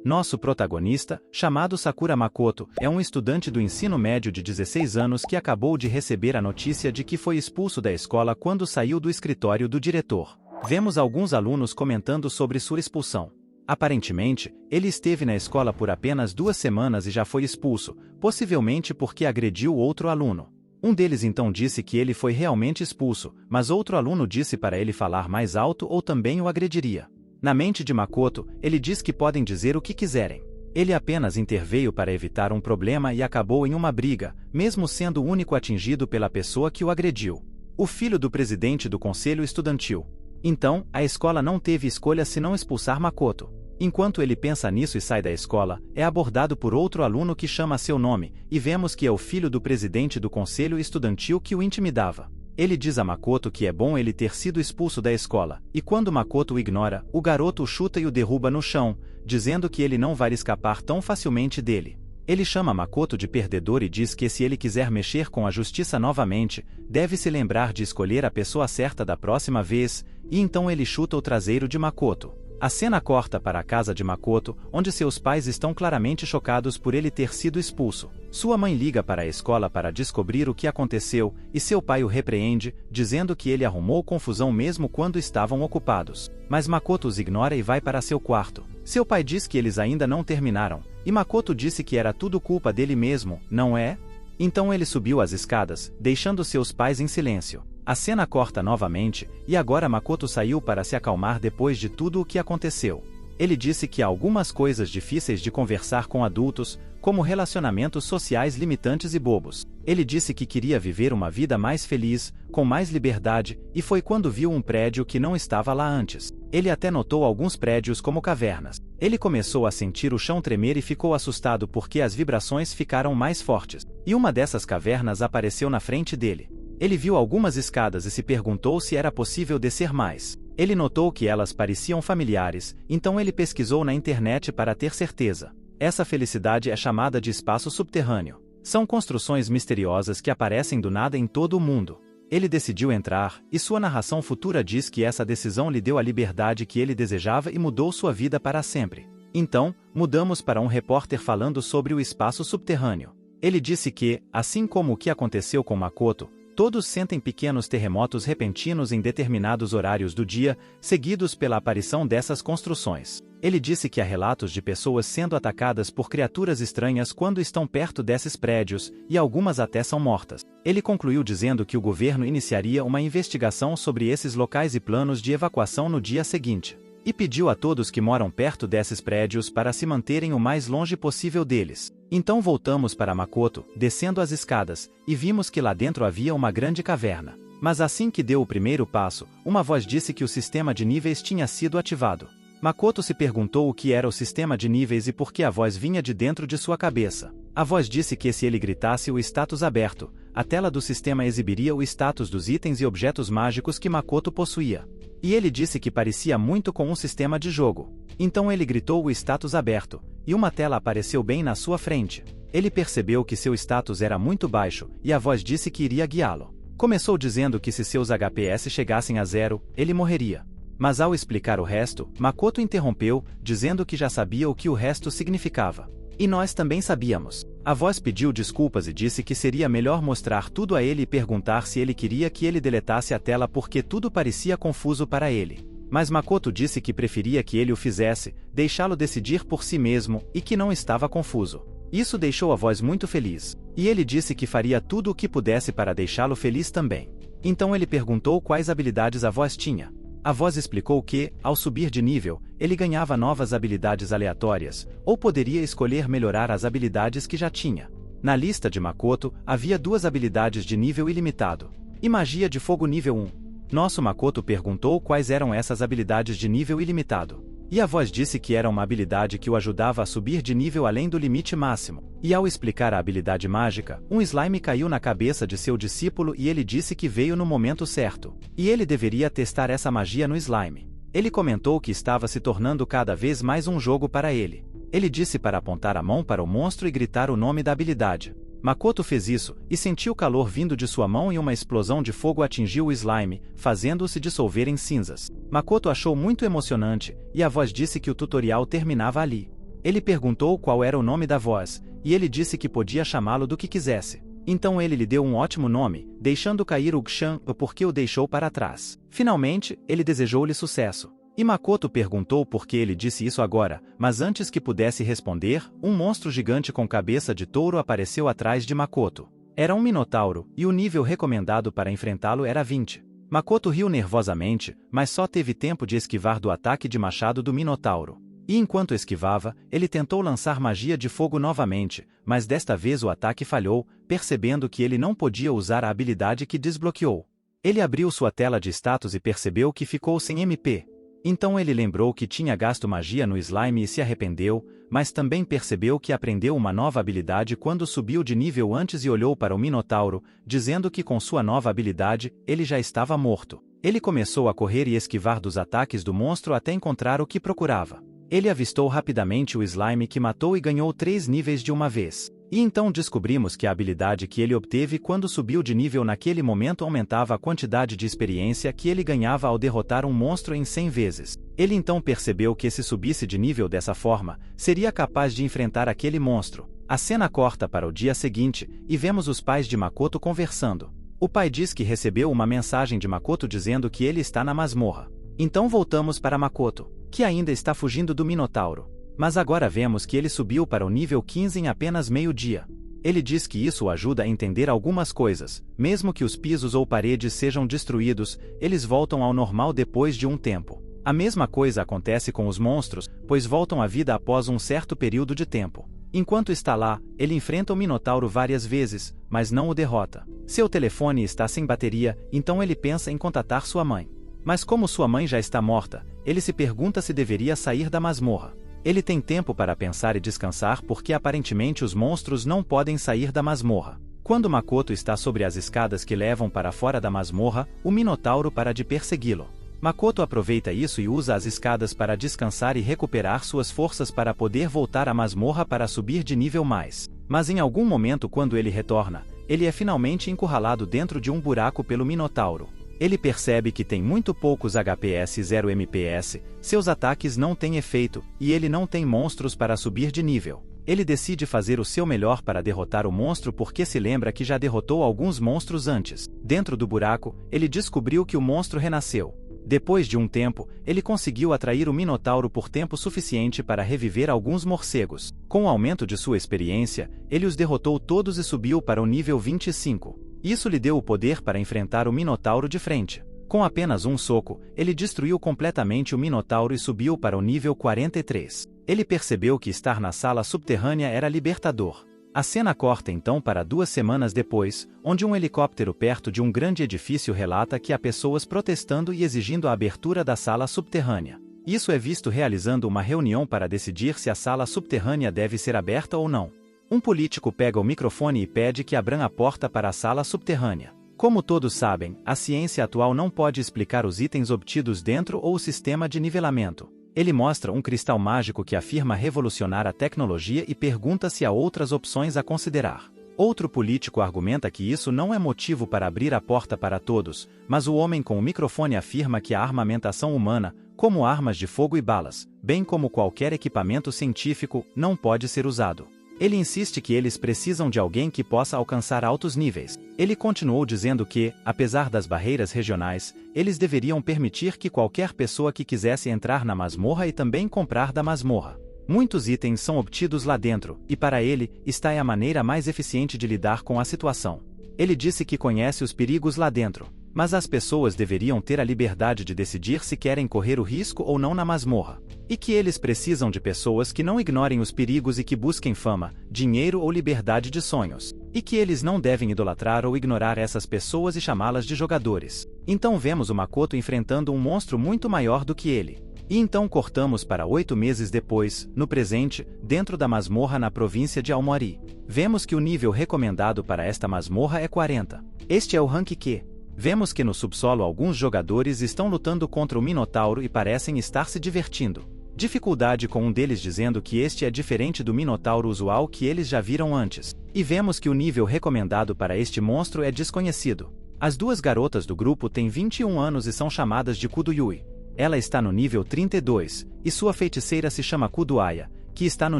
Nosso protagonista, chamado Sakura Makoto, é um estudante do ensino médio de 16 anos que acabou de receber a notícia de que foi expulso da escola quando saiu do escritório do diretor. Vemos alguns alunos comentando sobre sua expulsão. Aparentemente, ele esteve na escola por apenas 2 semanas e já foi expulso, possivelmente porque agrediu outro aluno. Um deles então disse que ele foi realmente expulso, mas outro aluno disse para ele falar mais alto ou também o agrediria. Na mente de Makoto, ele diz que podem dizer o que quiserem. Ele apenas interveio para evitar um problema e acabou em uma briga, mesmo sendo o único atingido pela pessoa que o agrediu. O filho do presidente do conselho estudantil. Então, a escola não teve escolha senão expulsar Makoto. Enquanto ele pensa nisso e sai da escola, é abordado por outro aluno que chama seu nome, e vemos que é o filho do presidente do conselho estudantil que o intimidava. Ele diz a Makoto que é bom ele ter sido expulso da escola, e quando Makoto o ignora, o garoto o chuta e o derruba no chão, dizendo que ele não vai escapar tão facilmente dele. Ele chama Makoto de perdedor e diz que se ele quiser mexer com a justiça novamente, deve se lembrar de escolher a pessoa certa da próxima vez, e então ele chuta o traseiro de Makoto. A cena corta para a casa de Makoto, onde seus pais estão claramente chocados por ele ter sido expulso. Sua mãe liga para a escola para descobrir o que aconteceu, e seu pai o repreende, dizendo que ele arrumou confusão mesmo quando estavam ocupados. Mas Makoto os ignora e vai para seu quarto. Seu pai diz que eles ainda não terminaram, e Makoto disse que era tudo culpa dele mesmo, não é? Então ele subiu as escadas, deixando seus pais em silêncio. A cena corta novamente, e agora Makoto saiu para se acalmar depois de tudo o que aconteceu. Ele disse que há algumas coisas difíceis de conversar com adultos, como relacionamentos sociais limitantes e bobos. Ele disse que queria viver uma vida mais feliz, com mais liberdade, e foi quando viu um prédio que não estava lá antes. Ele até notou alguns prédios como cavernas. Ele começou a sentir o chão tremer e ficou assustado porque as vibrações ficaram mais fortes. E uma dessas cavernas apareceu na frente dele. Ele viu algumas escadas e se perguntou se era possível descer mais. Ele notou que elas pareciam familiares, então ele pesquisou na internet para ter certeza. Essa felicidade é chamada de espaço subterrâneo. São construções misteriosas que aparecem do nada em todo o mundo. Ele decidiu entrar, e sua narração futura diz que essa decisão lhe deu a liberdade que ele desejava e mudou sua vida para sempre. Então, mudamos para um repórter falando sobre o espaço subterrâneo. Ele disse que, assim como o que aconteceu com Makoto, todos sentem pequenos terremotos repentinos em determinados horários do dia, seguidos pela aparição dessas construções. Ele disse que há relatos de pessoas sendo atacadas por criaturas estranhas quando estão perto desses prédios, e algumas até são mortas. Ele concluiu dizendo que o governo iniciaria uma investigação sobre esses locais e planos de evacuação no dia seguinte. E pediu a todos que moram perto desses prédios para se manterem o mais longe possível deles. Então voltamos para Makoto, descendo as escadas, e vimos que lá dentro havia uma grande caverna. Mas assim que deu o primeiro passo, uma voz disse que o sistema de níveis tinha sido ativado. Makoto se perguntou o que era o sistema de níveis e por que a voz vinha de dentro de sua cabeça. A voz disse que se ele gritasse o status aberto, a tela do sistema exibiria o status dos itens e objetos mágicos que Makoto possuía. E ele disse que parecia muito com um sistema de jogo. Então ele gritou o status aberto, e uma tela apareceu bem na sua frente. Ele percebeu que seu status era muito baixo, e a voz disse que iria guiá-lo. Começou dizendo que se seus HPS chegassem a 0, ele morreria. Mas ao explicar o resto, Makoto interrompeu, dizendo que já sabia o que o resto significava. E nós também sabíamos. A voz pediu desculpas e disse que seria melhor mostrar tudo a ele e perguntar se ele queria que ele deletasse a tela porque tudo parecia confuso para ele. Mas Makoto disse que preferia que ele o fizesse, deixá-lo decidir por si mesmo, e que não estava confuso. Isso deixou a voz muito feliz. E ele disse que faria tudo o que pudesse para deixá-lo feliz também. Então ele perguntou quais habilidades a voz tinha. A voz explicou que, ao subir de nível, ele ganhava novas habilidades aleatórias, ou poderia escolher melhorar as habilidades que já tinha. Na lista de Makoto, havia 2 habilidades de nível ilimitado. E magia de fogo nível 1. Nosso Makoto perguntou quais eram essas habilidades de nível ilimitado. E a voz disse que era uma habilidade que o ajudava a subir de nível além do limite máximo. E ao explicar a habilidade mágica, um slime caiu na cabeça de seu discípulo e ele disse que veio no momento certo. E ele deveria testar essa magia no slime. Ele comentou que estava se tornando cada vez mais um jogo para ele. Ele disse para apontar a mão para o monstro e gritar o nome da habilidade. Makoto fez isso, e sentiu calor vindo de sua mão e uma explosão de fogo atingiu o slime, fazendo-o se dissolver em cinzas. Makoto achou muito emocionante, e a voz disse que o tutorial terminava ali. Ele perguntou qual era o nome da voz, e ele disse que podia chamá-lo do que quisesse. Então ele lhe deu um ótimo nome, deixando cair o Gshan porque o deixou para trás. Finalmente, ele desejou-lhe sucesso. E Makoto perguntou por que ele disse isso agora, mas antes que pudesse responder, um monstro gigante com cabeça de touro apareceu atrás de Makoto. Era um minotauro, e o nível recomendado para enfrentá-lo era 20. Makoto riu nervosamente, mas só teve tempo de esquivar do ataque de machado do minotauro. E enquanto esquivava, ele tentou lançar magia de fogo novamente, mas desta vez o ataque falhou, percebendo que ele não podia usar a habilidade que desbloqueou. Ele abriu sua tela de status e percebeu que ficou sem MP. Então ele lembrou que tinha gasto magia no slime e se arrependeu, mas também percebeu que aprendeu uma nova habilidade quando subiu de nível antes e olhou para o Minotauro, dizendo que com sua nova habilidade, ele já estava morto. Ele começou a correr e esquivar dos ataques do monstro até encontrar o que procurava. Ele avistou rapidamente o slime que matou e ganhou 3 níveis de uma vez. E então descobrimos que a habilidade que ele obteve quando subiu de nível naquele momento aumentava a quantidade de experiência que ele ganhava ao derrotar um monstro em 100 vezes. Ele então percebeu que se subisse de nível dessa forma, seria capaz de enfrentar aquele monstro. A cena corta para o dia seguinte, e vemos os pais de Makoto conversando. O pai diz que recebeu uma mensagem de Makoto dizendo que ele está na masmorra. Então voltamos para Makoto, que ainda está fugindo do Minotauro. Mas agora vemos que ele subiu para o nível 15 em apenas meio-dia. Ele diz que isso o ajuda a entender algumas coisas, mesmo que os pisos ou paredes sejam destruídos, eles voltam ao normal depois de um tempo. A mesma coisa acontece com os monstros, pois voltam à vida após um certo período de tempo. Enquanto está lá, ele enfrenta o Minotauro várias vezes, mas não o derrota. Seu telefone está sem bateria, então ele pensa em contatar sua mãe. Mas como sua mãe já está morta, ele se pergunta se deveria sair da masmorra. Ele tem tempo para pensar e descansar porque aparentemente os monstros não podem sair da masmorra. Quando Makoto está sobre as escadas que levam para fora da masmorra, o Minotauro para de persegui-lo. Makoto aproveita isso e usa as escadas para descansar e recuperar suas forças para poder voltar à masmorra para subir de nível mais. Mas em algum momento quando ele retorna, ele é finalmente encurralado dentro de um buraco pelo Minotauro. Ele percebe que tem muito poucos HPS e 0 MPS, seus ataques não têm efeito, e ele não tem monstros para subir de nível. Ele decide fazer o seu melhor para derrotar o monstro porque se lembra que já derrotou alguns monstros antes. Dentro do buraco, ele descobriu que o monstro renasceu. Depois de um tempo, ele conseguiu atrair o Minotauro por tempo suficiente para reviver alguns morcegos. Com o aumento de sua experiência, ele os derrotou todos e subiu para o nível 25. Isso lhe deu o poder para enfrentar o Minotauro de frente. Com apenas um soco, ele destruiu completamente o Minotauro e subiu para o nível 43. Ele percebeu que estar na sala subterrânea era libertador. A cena corta então para 2 semanas depois, onde um helicóptero perto de um grande edifício relata que há pessoas protestando e exigindo a abertura da sala subterrânea. Isso é visto realizando uma reunião para decidir se a sala subterrânea deve ser aberta ou não. Um político pega o microfone e pede que abram a porta para a sala subterrânea. Como todos sabem, a ciência atual não pode explicar os itens obtidos dentro ou o sistema de nivelamento. Ele mostra um cristal mágico que afirma revolucionar a tecnologia e pergunta se há outras opções a considerar. Outro político argumenta que isso não é motivo para abrir a porta para todos, mas o homem com o microfone afirma que a armamentação humana, como armas de fogo e balas, bem como qualquer equipamento científico, não pode ser usado. Ele insiste que eles precisam de alguém que possa alcançar altos níveis. Ele continuou dizendo que, apesar das barreiras regionais, eles deveriam permitir que qualquer pessoa que quisesse entrar na masmorra e também comprar da masmorra. Muitos itens são obtidos lá dentro, e para ele, esta é a maneira mais eficiente de lidar com a situação. Ele disse que conhece os perigos lá dentro, mas as pessoas deveriam ter a liberdade de decidir se querem correr o risco ou não na masmorra. E que eles precisam de pessoas que não ignorem os perigos e que busquem fama, dinheiro ou liberdade de sonhos. E que eles não devem idolatrar ou ignorar essas pessoas e chamá-las de jogadores. Então vemos o Makoto enfrentando um monstro muito maior do que ele. E então cortamos para 8 meses depois, no presente, dentro da masmorra na província de Aomori. Vemos que o nível recomendado para esta masmorra é 40. Este é o rank Q. Vemos que no subsolo alguns jogadores estão lutando contra o Minotauro e parecem estar se divertindo. Dificuldade com um deles dizendo que este é diferente do Minotauro usual que eles já viram antes. E vemos que o nível recomendado para este monstro é desconhecido. As 2 garotas do grupo têm 21 anos e são chamadas de Kuduyui. Ela está no nível 32, e sua feiticeira se chama Kuduaya, que está no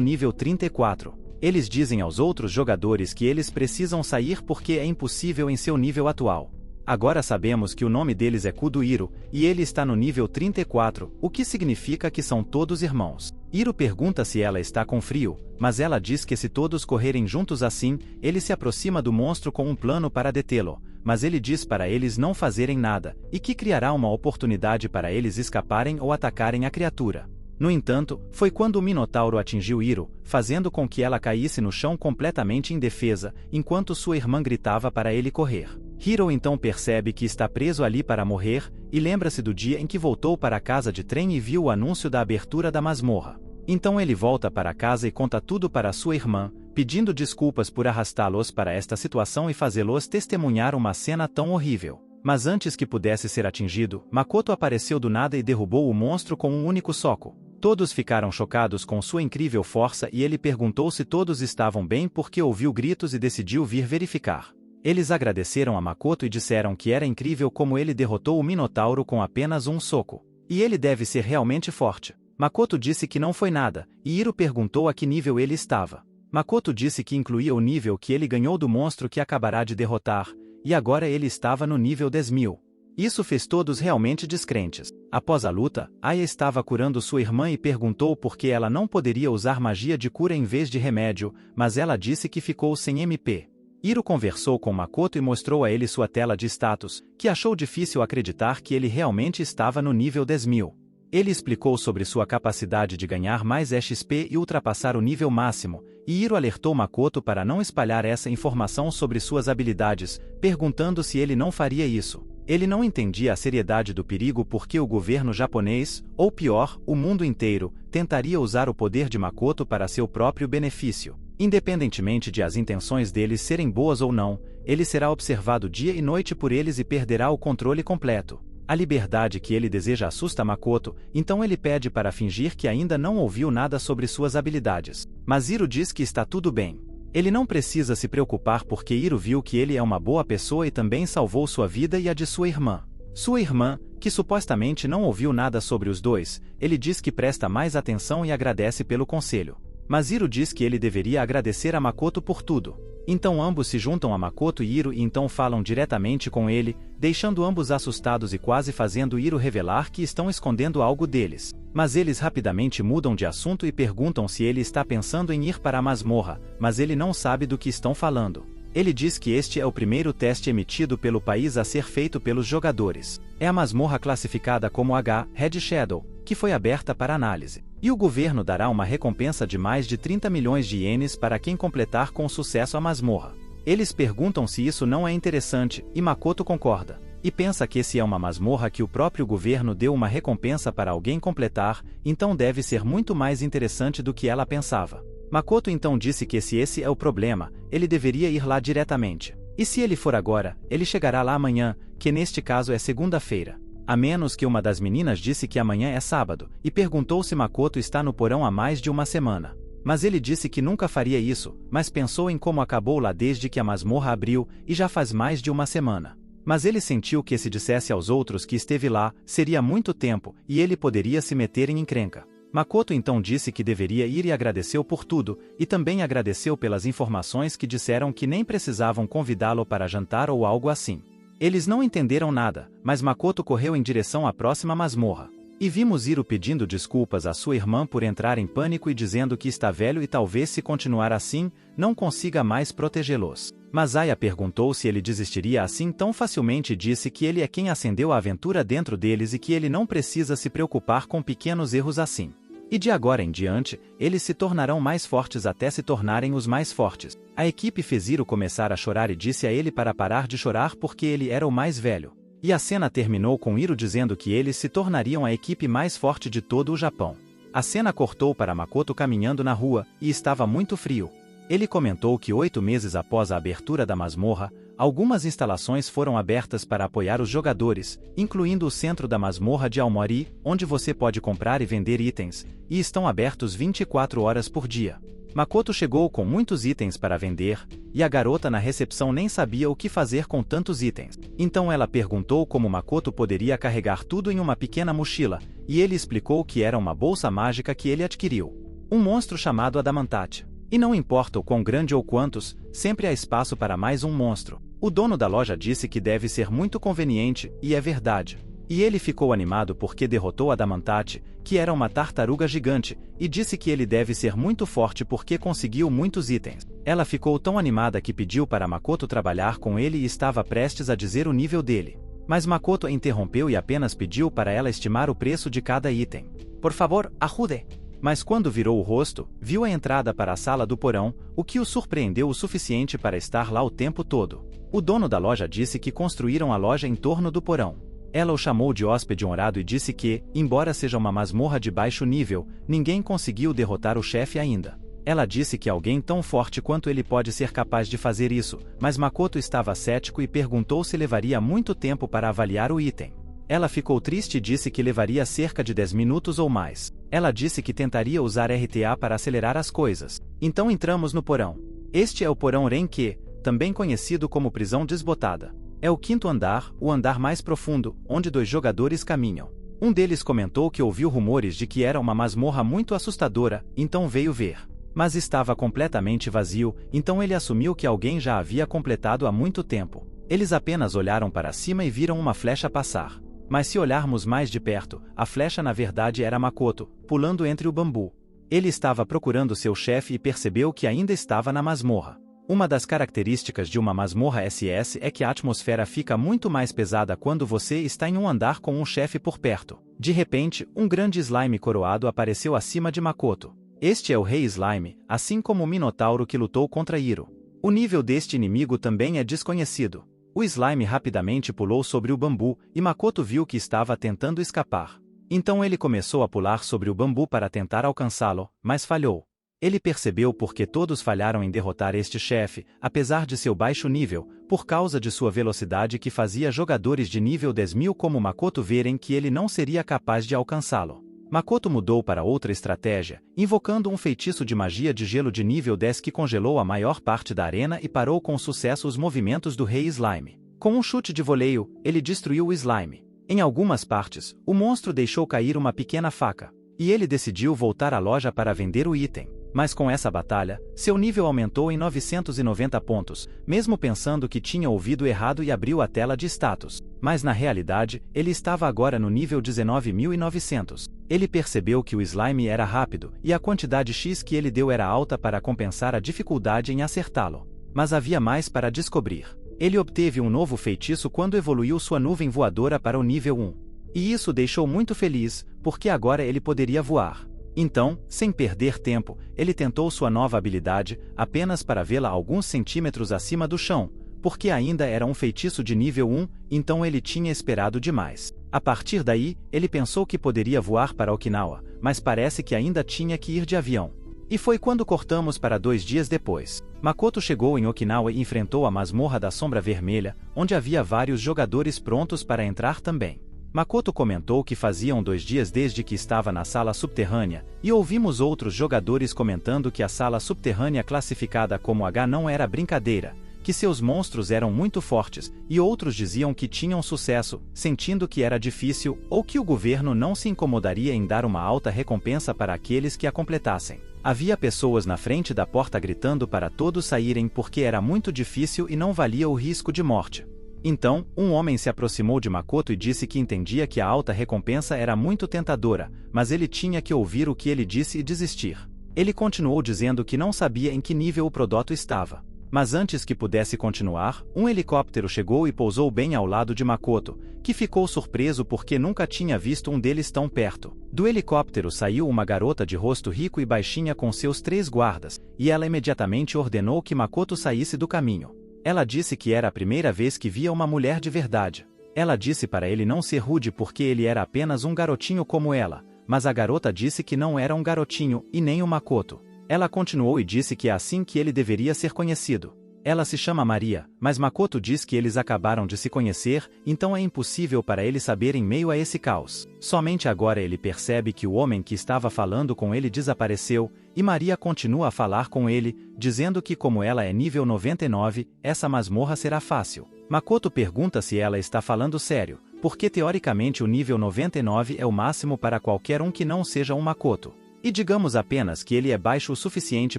nível 34. Eles dizem aos outros jogadores que eles precisam sair porque é impossível em seu nível atual. Agora sabemos que o nome deles é Kudo Hiro, e ele está no nível 34, o que significa que são todos irmãos. Hiro pergunta se ela está com frio, mas ela diz que se todos correrem juntos assim, ele se aproxima do monstro com um plano para detê-lo, mas ele diz para eles não fazerem nada, e que criará uma oportunidade para eles escaparem ou atacarem a criatura. No entanto, foi quando o Minotauro atingiu Hiro, fazendo com que ela caísse no chão completamente indefesa, enquanto sua irmã gritava para ele correr. Hiro então percebe que está preso ali para morrer, e lembra-se do dia em que voltou para a casa de trem e viu o anúncio da abertura da masmorra. Então ele volta para casa e conta tudo para sua irmã, pedindo desculpas por arrastá-los para esta situação e fazê-los testemunhar uma cena tão horrível. Mas antes que pudesse ser atingido, Makoto apareceu do nada e derrubou o monstro com um único soco. Todos ficaram chocados com sua incrível força e ele perguntou se todos estavam bem porque ouviu gritos e decidiu vir verificar. Eles agradeceram a Makoto e disseram que era incrível como ele derrotou o Minotauro com apenas um soco. E ele deve ser realmente forte. Makoto disse que não foi nada, e Hiro perguntou a que nível ele estava. Makoto disse que incluía o nível que ele ganhou do monstro que acabará de derrotar, e agora ele estava no nível 10.000. Isso fez todos realmente descrentes. Após a luta, Aya estava curando sua irmã e perguntou por que ela não poderia usar magia de cura em vez de remédio, mas ela disse que ficou sem MP. Hiro conversou com Makoto e mostrou a ele sua tela de status, que achou difícil acreditar que ele realmente estava no nível 10.000. Ele explicou sobre sua capacidade de ganhar mais XP e ultrapassar o nível máximo, e Hiro alertou Makoto para não espalhar essa informação sobre suas habilidades, perguntando se ele não faria isso. Ele não entendia a seriedade do perigo porque o governo japonês, ou pior, o mundo inteiro, tentaria usar o poder de Makoto para seu próprio benefício. Independentemente de as intenções deles serem boas ou não, ele será observado dia e noite por eles e perderá o controle completo. A liberdade que ele deseja assusta Makoto, então ele pede para fingir que ainda não ouviu nada sobre suas habilidades. Mas Hiro diz que está tudo bem. Ele não precisa se preocupar porque Hiro viu que ele é uma boa pessoa e também salvou sua vida e a de sua irmã. Sua irmã, que supostamente não ouviu nada sobre os dois, ele diz que presta mais atenção e agradece pelo conselho. Mas Hiro diz que ele deveria agradecer a Makoto por tudo. Então ambos se juntam a Makoto e Hiro e então falam diretamente com ele, deixando ambos assustados e quase fazendo Hiro revelar que estão escondendo algo deles. Mas eles rapidamente mudam de assunto e perguntam se ele está pensando em ir para a masmorra, mas ele não sabe do que estão falando. Ele diz que este é o primeiro teste emitido pelo país a ser feito pelos jogadores. É a masmorra classificada como H, Red Shadow, que foi aberta para análise. E o governo dará uma recompensa de mais de 30 milhões de ienes para quem completar com sucesso a masmorra. Eles perguntam se isso não é interessante, e Makoto concorda. E pensa que se é uma masmorra que o próprio governo deu uma recompensa para alguém completar, então deve ser muito mais interessante do que ela pensava. Makoto então disse que se esse é o problema, ele deveria ir lá diretamente. E se ele for agora, ele chegará lá amanhã, que neste caso é segunda-feira. A menos que uma das meninas disse que amanhã é sábado, e perguntou se Makoto está no porão há mais de uma semana. Mas ele disse que nunca faria isso, mas pensou em como acabou lá desde que a masmorra abriu, e já faz mais de uma semana. Mas ele sentiu que se dissesse aos outros que esteve lá, seria muito tempo, e ele poderia se meter em encrenca. Makoto então disse que deveria ir e agradeceu por tudo, e também agradeceu pelas informações que disseram que nem precisavam convidá-lo para jantar ou algo assim. Eles não entenderam nada, mas Makoto correu em direção à próxima masmorra. E vimos Hiro pedindo desculpas à sua irmã por entrar em pânico e dizendo que está velho e talvez se continuar assim, não consiga mais protegê-los. Mas Aya perguntou se ele desistiria assim tão facilmente e disse que ele é quem acendeu a aventura dentro deles e que ele não precisa se preocupar com pequenos erros assim. E de agora em diante, eles se tornarão mais fortes até se tornarem os mais fortes. A equipe fez Hiro começar a chorar e disse a ele para parar de chorar porque ele era o mais velho. E a cena terminou com Hiro dizendo que eles se tornariam a equipe mais forte de todo o Japão. A cena cortou para Makoto caminhando na rua, e estava muito frio. Ele comentou que 8 meses após a abertura da masmorra, algumas instalações foram abertas para apoiar os jogadores, incluindo o centro da masmorra de Aomori, onde você pode comprar e vender itens, e estão abertos 24 horas por dia. Makoto chegou com muitos itens para vender, e a garota na recepção nem sabia o que fazer com tantos itens. Então ela perguntou como Makoto poderia carregar tudo em uma pequena mochila, e ele explicou que era uma bolsa mágica que ele adquiriu. Um monstro chamado Adamantate. E não importa o quão grande ou quantos, sempre há espaço para mais um monstro. O dono da loja disse que deve ser muito conveniente, e é verdade. E ele ficou animado porque derrotou Adamantate, que era uma tartaruga gigante, e disse que ele deve ser muito forte porque conseguiu muitos itens. Ela ficou tão animada que pediu para Makoto trabalhar com ele e estava prestes a dizer o nível dele. Mas Makoto a interrompeu e apenas pediu para ela estimar o preço de cada item. Por favor, ajude! Mas quando virou o rosto, viu a entrada para a sala do porão, o que o surpreendeu o suficiente para estar lá o tempo todo. O dono da loja disse que construíram a loja em torno do porão. Ela o chamou de hóspede honrado e disse que, embora seja uma masmorra de baixo nível, ninguém conseguiu derrotar o chefe ainda. Ela disse que alguém tão forte quanto ele pode ser capaz de fazer isso, mas Makoto estava cético e perguntou se levaria muito tempo para avaliar o item. Ela ficou triste e disse que levaria cerca de 10 minutos ou mais. Ela disse que tentaria usar RTA para acelerar as coisas. Então entramos no porão. Este é o porão Renke, também conhecido como prisão desbotada. É o quinto andar, o andar mais profundo, onde 2 jogadores caminham. Um deles comentou que ouviu rumores de que era uma masmorra muito assustadora, então veio ver. Mas estava completamente vazio, então ele assumiu que alguém já havia completado há muito tempo. Eles apenas olharam para cima e viram uma flecha passar. Mas se olharmos mais de perto, a flecha na verdade era Makoto, pulando entre o bambu. Ele estava procurando seu chefe e percebeu que ainda estava na masmorra. Uma das características de uma masmorra SS é que a atmosfera fica muito mais pesada quando você está em um andar com um chefe por perto. De repente, um grande slime coroado apareceu acima de Makoto. Este é o Rei Slime, assim como o Minotauro que lutou contra Hiro. O nível deste inimigo também é desconhecido. O slime rapidamente pulou sobre o bambu, e Makoto viu que estava tentando escapar. Então ele começou a pular sobre o bambu para tentar alcançá-lo, mas falhou. Ele percebeu porque todos falharam em derrotar este chefe, apesar de seu baixo nível, por causa de sua velocidade que fazia jogadores de nível 10.000 como Makoto verem que ele não seria capaz de alcançá-lo. Makoto mudou para outra estratégia, invocando um feitiço de magia de gelo de nível 10 que congelou a maior parte da arena e parou com sucesso os movimentos do Rei Slime. Com um chute de voleio, ele destruiu o slime. Em algumas partes, o monstro deixou cair uma pequena faca, e ele decidiu voltar à loja para vender o item. Mas com essa batalha, seu nível aumentou em 990 pontos, mesmo pensando que tinha ouvido errado e abriu a tela de status. Mas na realidade, ele estava agora no nível 19.900. Ele percebeu que o slime era rápido, e a quantidade X que ele deu era alta para compensar a dificuldade em acertá-lo. Mas havia mais para descobrir. Ele obteve um novo feitiço quando evoluiu sua nuvem voadora para o nível 1. E isso deixou muito feliz, porque agora ele poderia voar. Então, sem perder tempo, ele tentou sua nova habilidade, apenas para vê-la alguns centímetros acima do chão, porque ainda era um feitiço de nível 1, então ele tinha esperado demais. A partir daí, ele pensou que poderia voar para Okinawa, mas parece que ainda tinha que ir de avião. E foi quando cortamos para 2 dias depois. Makoto chegou em Okinawa e enfrentou a masmorra da Sombra Vermelha, onde havia vários jogadores prontos para entrar também. Makoto comentou que faziam 2 dias desde que estava na sala subterrânea, e ouvimos outros jogadores comentando que a sala subterrânea classificada como H não era brincadeira, que seus monstros eram muito fortes, e outros diziam que tinham sucesso, sentindo que era difícil, ou que o governo não se incomodaria em dar uma alta recompensa para aqueles que a completassem. Havia pessoas na frente da porta gritando para todos saírem porque era muito difícil e não valia o risco de morte. Então, um homem se aproximou de Makoto e disse que entendia que a alta recompensa era muito tentadora, mas ele tinha que ouvir o que ele disse e desistir. Ele continuou dizendo que não sabia em que nível o produto estava. Mas antes que pudesse continuar, um helicóptero chegou e pousou bem ao lado de Makoto, que ficou surpreso porque nunca tinha visto um deles tão perto. Do helicóptero saiu uma garota de rosto rico e baixinha com seus 3 guardas, e ela imediatamente ordenou que Makoto saísse do caminho. Ela disse que era a primeira vez que via uma mulher de verdade. Ela disse para ele não ser rude porque ele era apenas um garotinho como ela, mas a garota disse que não era um garotinho, e nem o Makoto. Ela continuou e disse que é assim que ele deveria ser conhecido. Ela se chama Maria, mas Makoto diz que eles acabaram de se conhecer, então é impossível para ele saber em meio a esse caos. Somente agora ele percebe que o homem que estava falando com ele desapareceu, e Maria continua a falar com ele, dizendo que como ela é nível 99, essa masmorra será fácil. Makoto pergunta se ela está falando sério, porque teoricamente o nível 99 é o máximo para qualquer um que não seja um Makoto. E digamos apenas que ele é baixo o suficiente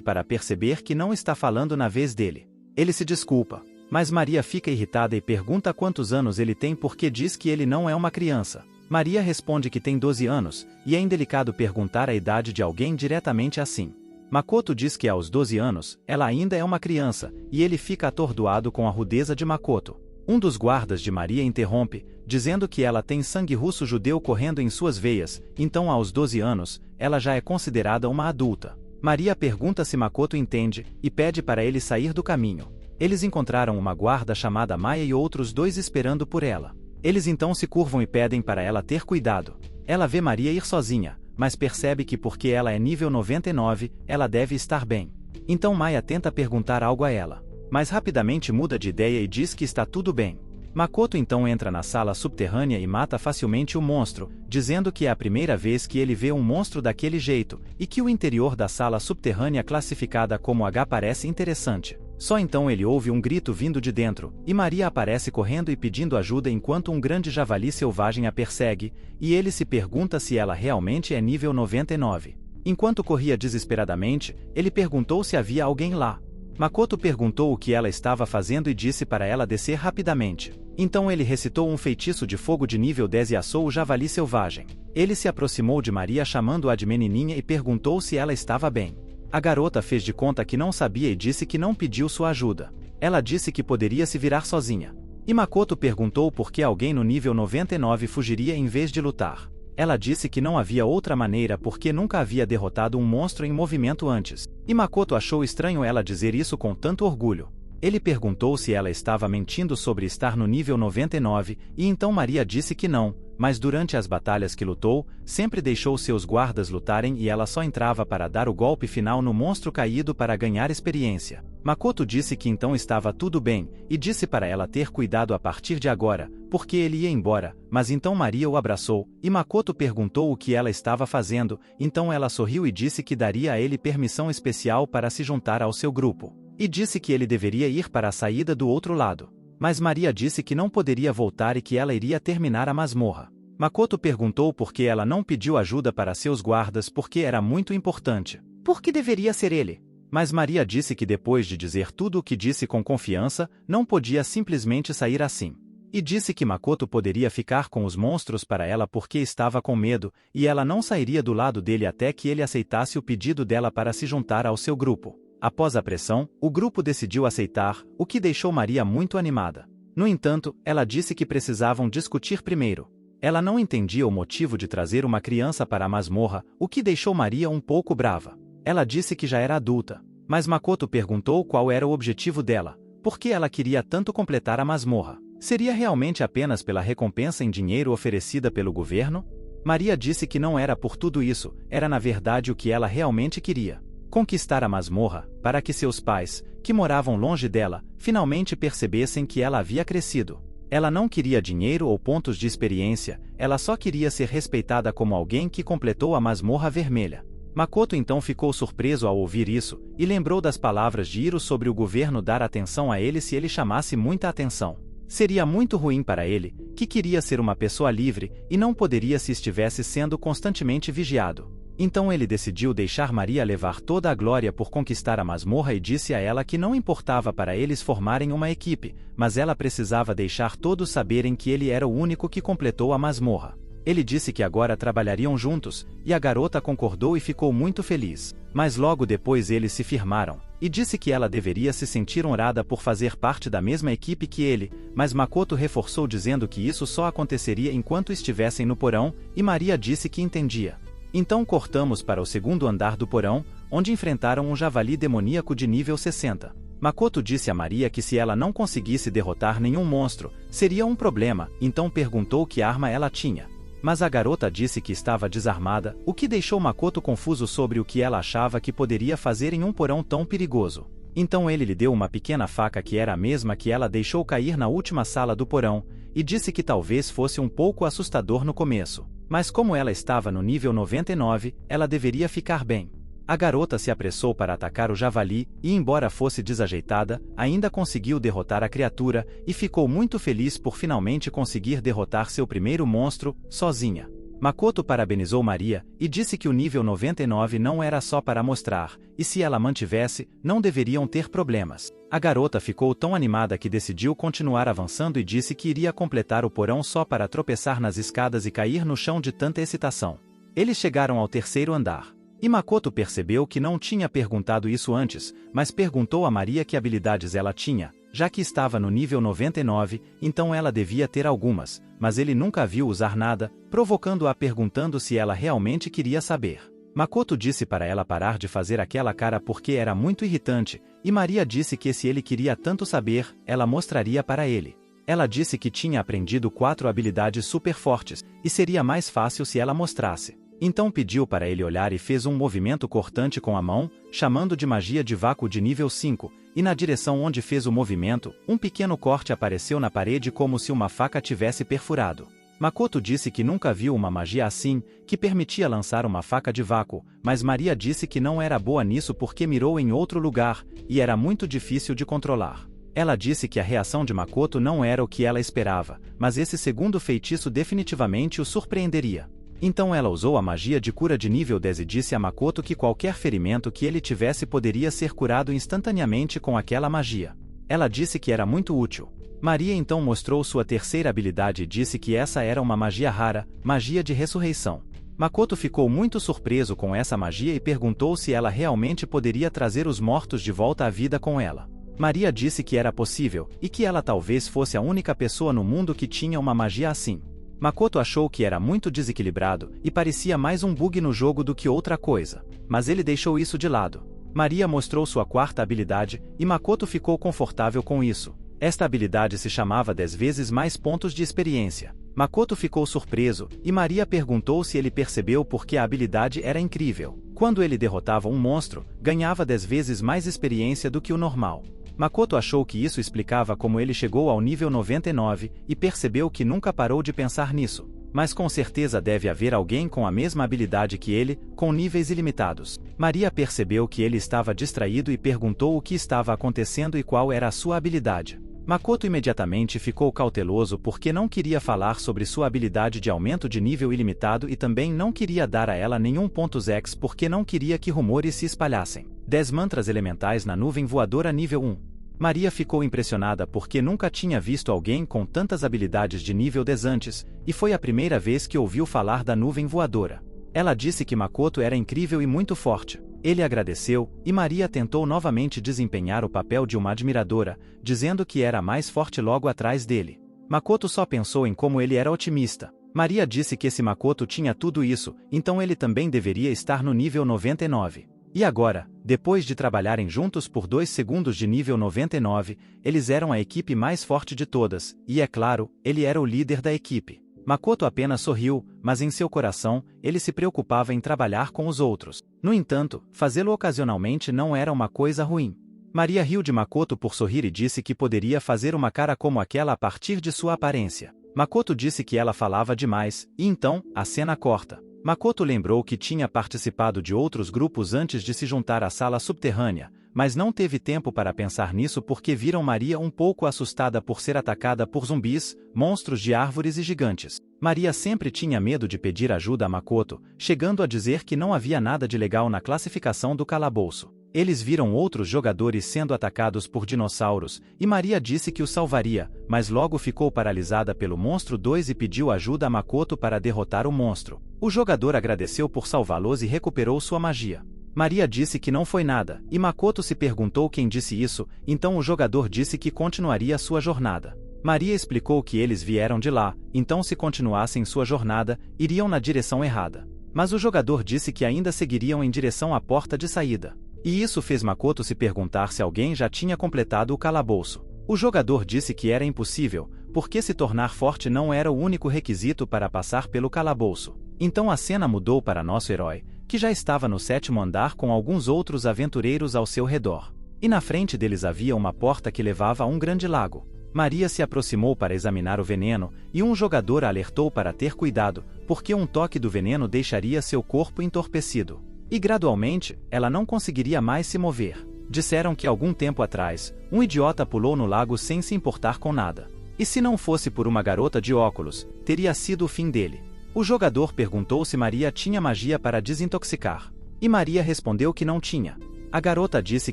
para perceber que não está falando na vez dele. Ele se desculpa, mas Maria fica irritada e pergunta quantos anos ele tem porque diz que ele não é uma criança. Maria responde que tem 12 anos, e é indelicado perguntar a idade de alguém diretamente assim. Makoto diz que aos 12 anos, ela ainda é uma criança, e ele fica atordoado com a rudeza de Makoto. Um dos guardas de Maria interrompe, dizendo que ela tem sangue russo-judeu correndo em suas veias, então aos 12 anos, ela já é considerada uma adulta. Maria pergunta se Makoto entende, e pede para ele sair do caminho. Eles encontraram uma guarda chamada Maya e outros dois esperando por ela. Eles então se curvam e pedem para ela ter cuidado. Ela vê Maria ir sozinha, mas percebe que porque ela é nível 99, ela deve estar bem. Então Maya tenta perguntar algo a ela, mas rapidamente muda de ideia e diz que está tudo bem. Makoto então entra na sala subterrânea e mata facilmente o monstro, dizendo que é a primeira vez que ele vê um monstro daquele jeito, e que o interior da sala subterrânea classificada como H parece interessante. Só então ele ouve um grito vindo de dentro, e Maria aparece correndo e pedindo ajuda enquanto um grande javali selvagem a persegue, e ele se pergunta se ela realmente é nível 99. Enquanto corria desesperadamente, ele perguntou se havia alguém lá. Makoto perguntou o que ela estava fazendo e disse para ela descer rapidamente. Então ele recitou um feitiço de fogo de nível 10 e assou o javali selvagem. Ele se aproximou de Maria chamando-a de menininha e perguntou se ela estava bem. A garota fez de conta que não sabia e disse que não pediu sua ajuda. Ela disse que poderia se virar sozinha. E Makoto perguntou por que alguém no nível 99 fugiria em vez de lutar. Ela disse que não havia outra maneira porque nunca havia derrotado um monstro em movimento antes. E Makoto achou estranho ela dizer isso com tanto orgulho. Ele perguntou se ela estava mentindo sobre estar no nível 99, e então Maria disse que não, mas durante as batalhas que lutou, sempre deixou seus guardas lutarem e ela só entrava para dar o golpe final no monstro caído para ganhar experiência. Makoto disse que então estava tudo bem, e disse para ela ter cuidado a partir de agora, porque ele ia embora, mas então Maria o abraçou, e Makoto perguntou o que ela estava fazendo, então ela sorriu e disse que daria a ele permissão especial para se juntar ao seu grupo. E disse que ele deveria ir para a saída do outro lado. Mas Maria disse que não poderia voltar e que ela iria terminar a masmorra. Makoto perguntou por que ela não pediu ajuda para seus guardas porque era muito importante. Por que deveria ser ele? Mas Maria disse que depois de dizer tudo o que disse com confiança, não podia simplesmente sair assim. E disse que Makoto poderia ficar com os monstros para ela porque estava com medo, e ela não sairia do lado dele até que ele aceitasse o pedido dela para se juntar ao seu grupo. Após a pressão, o grupo decidiu aceitar, o que deixou Maria muito animada. No entanto, ela disse que precisavam discutir primeiro. Ela não entendia o motivo de trazer uma criança para a masmorra, o que deixou Maria um pouco brava. Ela disse que já era adulta, mas Makoto perguntou qual era o objetivo dela, por que ela queria tanto completar a masmorra. Seria realmente apenas pela recompensa em dinheiro oferecida pelo governo? Maria disse que não era por tudo isso, era na verdade o que ela realmente queria. Conquistar a masmorra, para que seus pais, que moravam longe dela, finalmente percebessem que ela havia crescido. Ela não queria dinheiro ou pontos de experiência, ela só queria ser respeitada como alguém que completou a masmorra vermelha. Makoto então ficou surpreso ao ouvir isso, e lembrou das palavras de Hiro sobre o governo dar atenção a ele se ele chamasse muita atenção. Seria muito ruim para ele, que queria ser uma pessoa livre, e não poderia se estivesse sendo constantemente vigiado. Então ele decidiu deixar Maria levar toda a glória por conquistar a masmorra e disse a ela que não importava para eles formarem uma equipe, mas ela precisava deixar todos saberem que ele era o único que completou a masmorra. Ele disse que agora trabalhariam juntos, e a garota concordou e ficou muito feliz. Mas logo depois eles se firmaram, e disse que ela deveria se sentir honrada por fazer parte da mesma equipe que ele, mas Makoto reforçou dizendo que isso só aconteceria enquanto estivessem no porão, e Maria disse que entendia. Então cortamos para o segundo andar do porão, onde enfrentaram um javali demoníaco de nível 60. Makoto disse a Maria que se ela não conseguisse derrotar nenhum monstro, seria um problema, então perguntou que arma ela tinha. Mas a garota disse que estava desarmada, o que deixou Makoto confuso sobre o que ela achava que poderia fazer em um porão tão perigoso. Então ele lhe deu uma pequena faca que era a mesma que ela deixou cair na última sala do porão, e disse que talvez fosse um pouco assustador no começo. Mas como ela estava no nível 99, ela deveria ficar bem. A garota se apressou para atacar o javali, e embora fosse desajeitada, ainda conseguiu derrotar a criatura, e ficou muito feliz por finalmente conseguir derrotar seu primeiro monstro, sozinha. Makoto parabenizou Maria e disse que o nível 99 não era só para mostrar, e se ela mantivesse, não deveriam ter problemas. A garota ficou tão animada que decidiu continuar avançando e disse que iria completar o porão só para tropeçar nas escadas e cair no chão de tanta excitação. Eles chegaram ao terceiro andar. E Makoto percebeu que não tinha perguntado isso antes, mas perguntou a Maria que habilidades ela tinha, já que estava no nível 99, então ela devia ter algumas, mas ele nunca viu usar nada, provocando-a perguntando se ela realmente queria saber. Makoto disse para ela parar de fazer aquela cara porque era muito irritante, e Maria disse que se ele queria tanto saber, ela mostraria para ele. Ela disse que tinha aprendido 4 habilidades super fortes, e seria mais fácil se ela mostrasse. Então pediu para ele olhar e fez um movimento cortante com a mão, chamando de magia de vácuo de nível 5, e na direção onde fez o movimento, um pequeno corte apareceu na parede como se uma faca tivesse perfurado. Makoto disse que nunca viu uma magia assim, que permitia lançar uma faca de vácuo, mas Maria disse que não era boa nisso porque mirou em outro lugar, e era muito difícil de controlar. Ela disse que a reação de Makoto não era o que ela esperava, mas esse segundo feitiço definitivamente o surpreenderia. Então ela usou a magia de cura de nível 10 e disse a Makoto que qualquer ferimento que ele tivesse poderia ser curado instantaneamente com aquela magia. Ela disse que era muito útil. Maria então mostrou sua terceira habilidade e disse que essa era uma magia rara, magia de ressurreição. Makoto ficou muito surpreso com essa magia e perguntou se ela realmente poderia trazer os mortos de volta à vida com ela. Maria disse que era possível, e que ela talvez fosse a única pessoa no mundo que tinha uma magia assim. Makoto achou que era muito desequilibrado, e parecia mais um bug no jogo do que outra coisa, mas ele deixou isso de lado. Maria mostrou sua quarta habilidade, e Makoto ficou confortável com isso. Esta habilidade se chamava 10 vezes mais pontos de experiência. Makoto ficou surpreso, e Maria perguntou se ele percebeu porque a habilidade era incrível. Quando ele derrotava um monstro, ganhava 10 vezes mais experiência do que o normal. Makoto achou que isso explicava como ele chegou ao nível 99, e percebeu que nunca parou de pensar nisso. Mas com certeza deve haver alguém com a mesma habilidade que ele, com níveis ilimitados. Maria percebeu que ele estava distraído e perguntou o que estava acontecendo e qual era a sua habilidade. Makoto imediatamente ficou cauteloso porque não queria falar sobre sua habilidade de aumento de nível ilimitado e também não queria dar a ela nenhum pontos X porque não queria que rumores se espalhassem. 10 mantras elementais na nuvem voadora nível 1. Maria ficou impressionada porque nunca tinha visto alguém com tantas habilidades de nível 10 antes, e foi a primeira vez que ouviu falar da nuvem voadora. Ela disse que Makoto era incrível e muito forte. Ele agradeceu, e Maria tentou novamente desempenhar o papel de uma admiradora, dizendo que era mais forte logo atrás dele. Makoto só pensou em como ele era otimista. Maria disse que se Makoto tinha tudo isso, então ele também deveria estar no nível 99. E agora, depois de trabalharem juntos por 2 segundos de nível 99, eles eram a equipe mais forte de todas, e é claro, ele era o líder da equipe. Makoto apenas sorriu, mas em seu coração, ele se preocupava em trabalhar com os outros. No entanto, fazê-lo ocasionalmente não era uma coisa ruim. Maria riu de Makoto por sorrir e disse que poderia fazer uma cara como aquela a partir de sua aparência. Makoto disse que ela falava demais, e então, a cena corta. Makoto lembrou que tinha participado de outros grupos antes de se juntar à sala subterrânea, mas não teve tempo para pensar nisso porque viram Maria um pouco assustada por ser atacada por zumbis, monstros de árvores e gigantes. Maria sempre tinha medo de pedir ajuda a Makoto, chegando a dizer que não havia nada de legal na classificação do calabouço. Eles viram outros jogadores sendo atacados por dinossauros, e Maria disse que os salvaria, mas logo ficou paralisada pelo monstro 2 e pediu ajuda a Makoto para derrotar o monstro. O jogador agradeceu por salvá-los e recuperou sua magia. Maria disse que não foi nada, e Makoto se perguntou quem disse isso, então o jogador disse que continuaria sua jornada. Maria explicou que eles vieram de lá, então se continuassem sua jornada, iriam na direção errada. Mas o jogador disse que ainda seguiriam em direção à porta de saída. E isso fez Makoto se perguntar se alguém já tinha completado o calabouço. O jogador disse que era impossível, porque se tornar forte não era o único requisito para passar pelo calabouço. Então a cena mudou para nosso herói, que já estava no 7º andar com alguns outros aventureiros ao seu redor. E na frente deles havia uma porta que levava a um grande lago. Maria se aproximou para examinar o veneno, e um jogador a alertou para ter cuidado, porque um toque do veneno deixaria seu corpo entorpecido. E gradualmente, ela não conseguiria mais se mover. Disseram que algum tempo atrás, um idiota pulou no lago sem se importar com nada. E se não fosse por uma garota de óculos, teria sido o fim dele. O jogador perguntou se Maria tinha magia para desintoxicar. E Maria respondeu que não tinha. A garota disse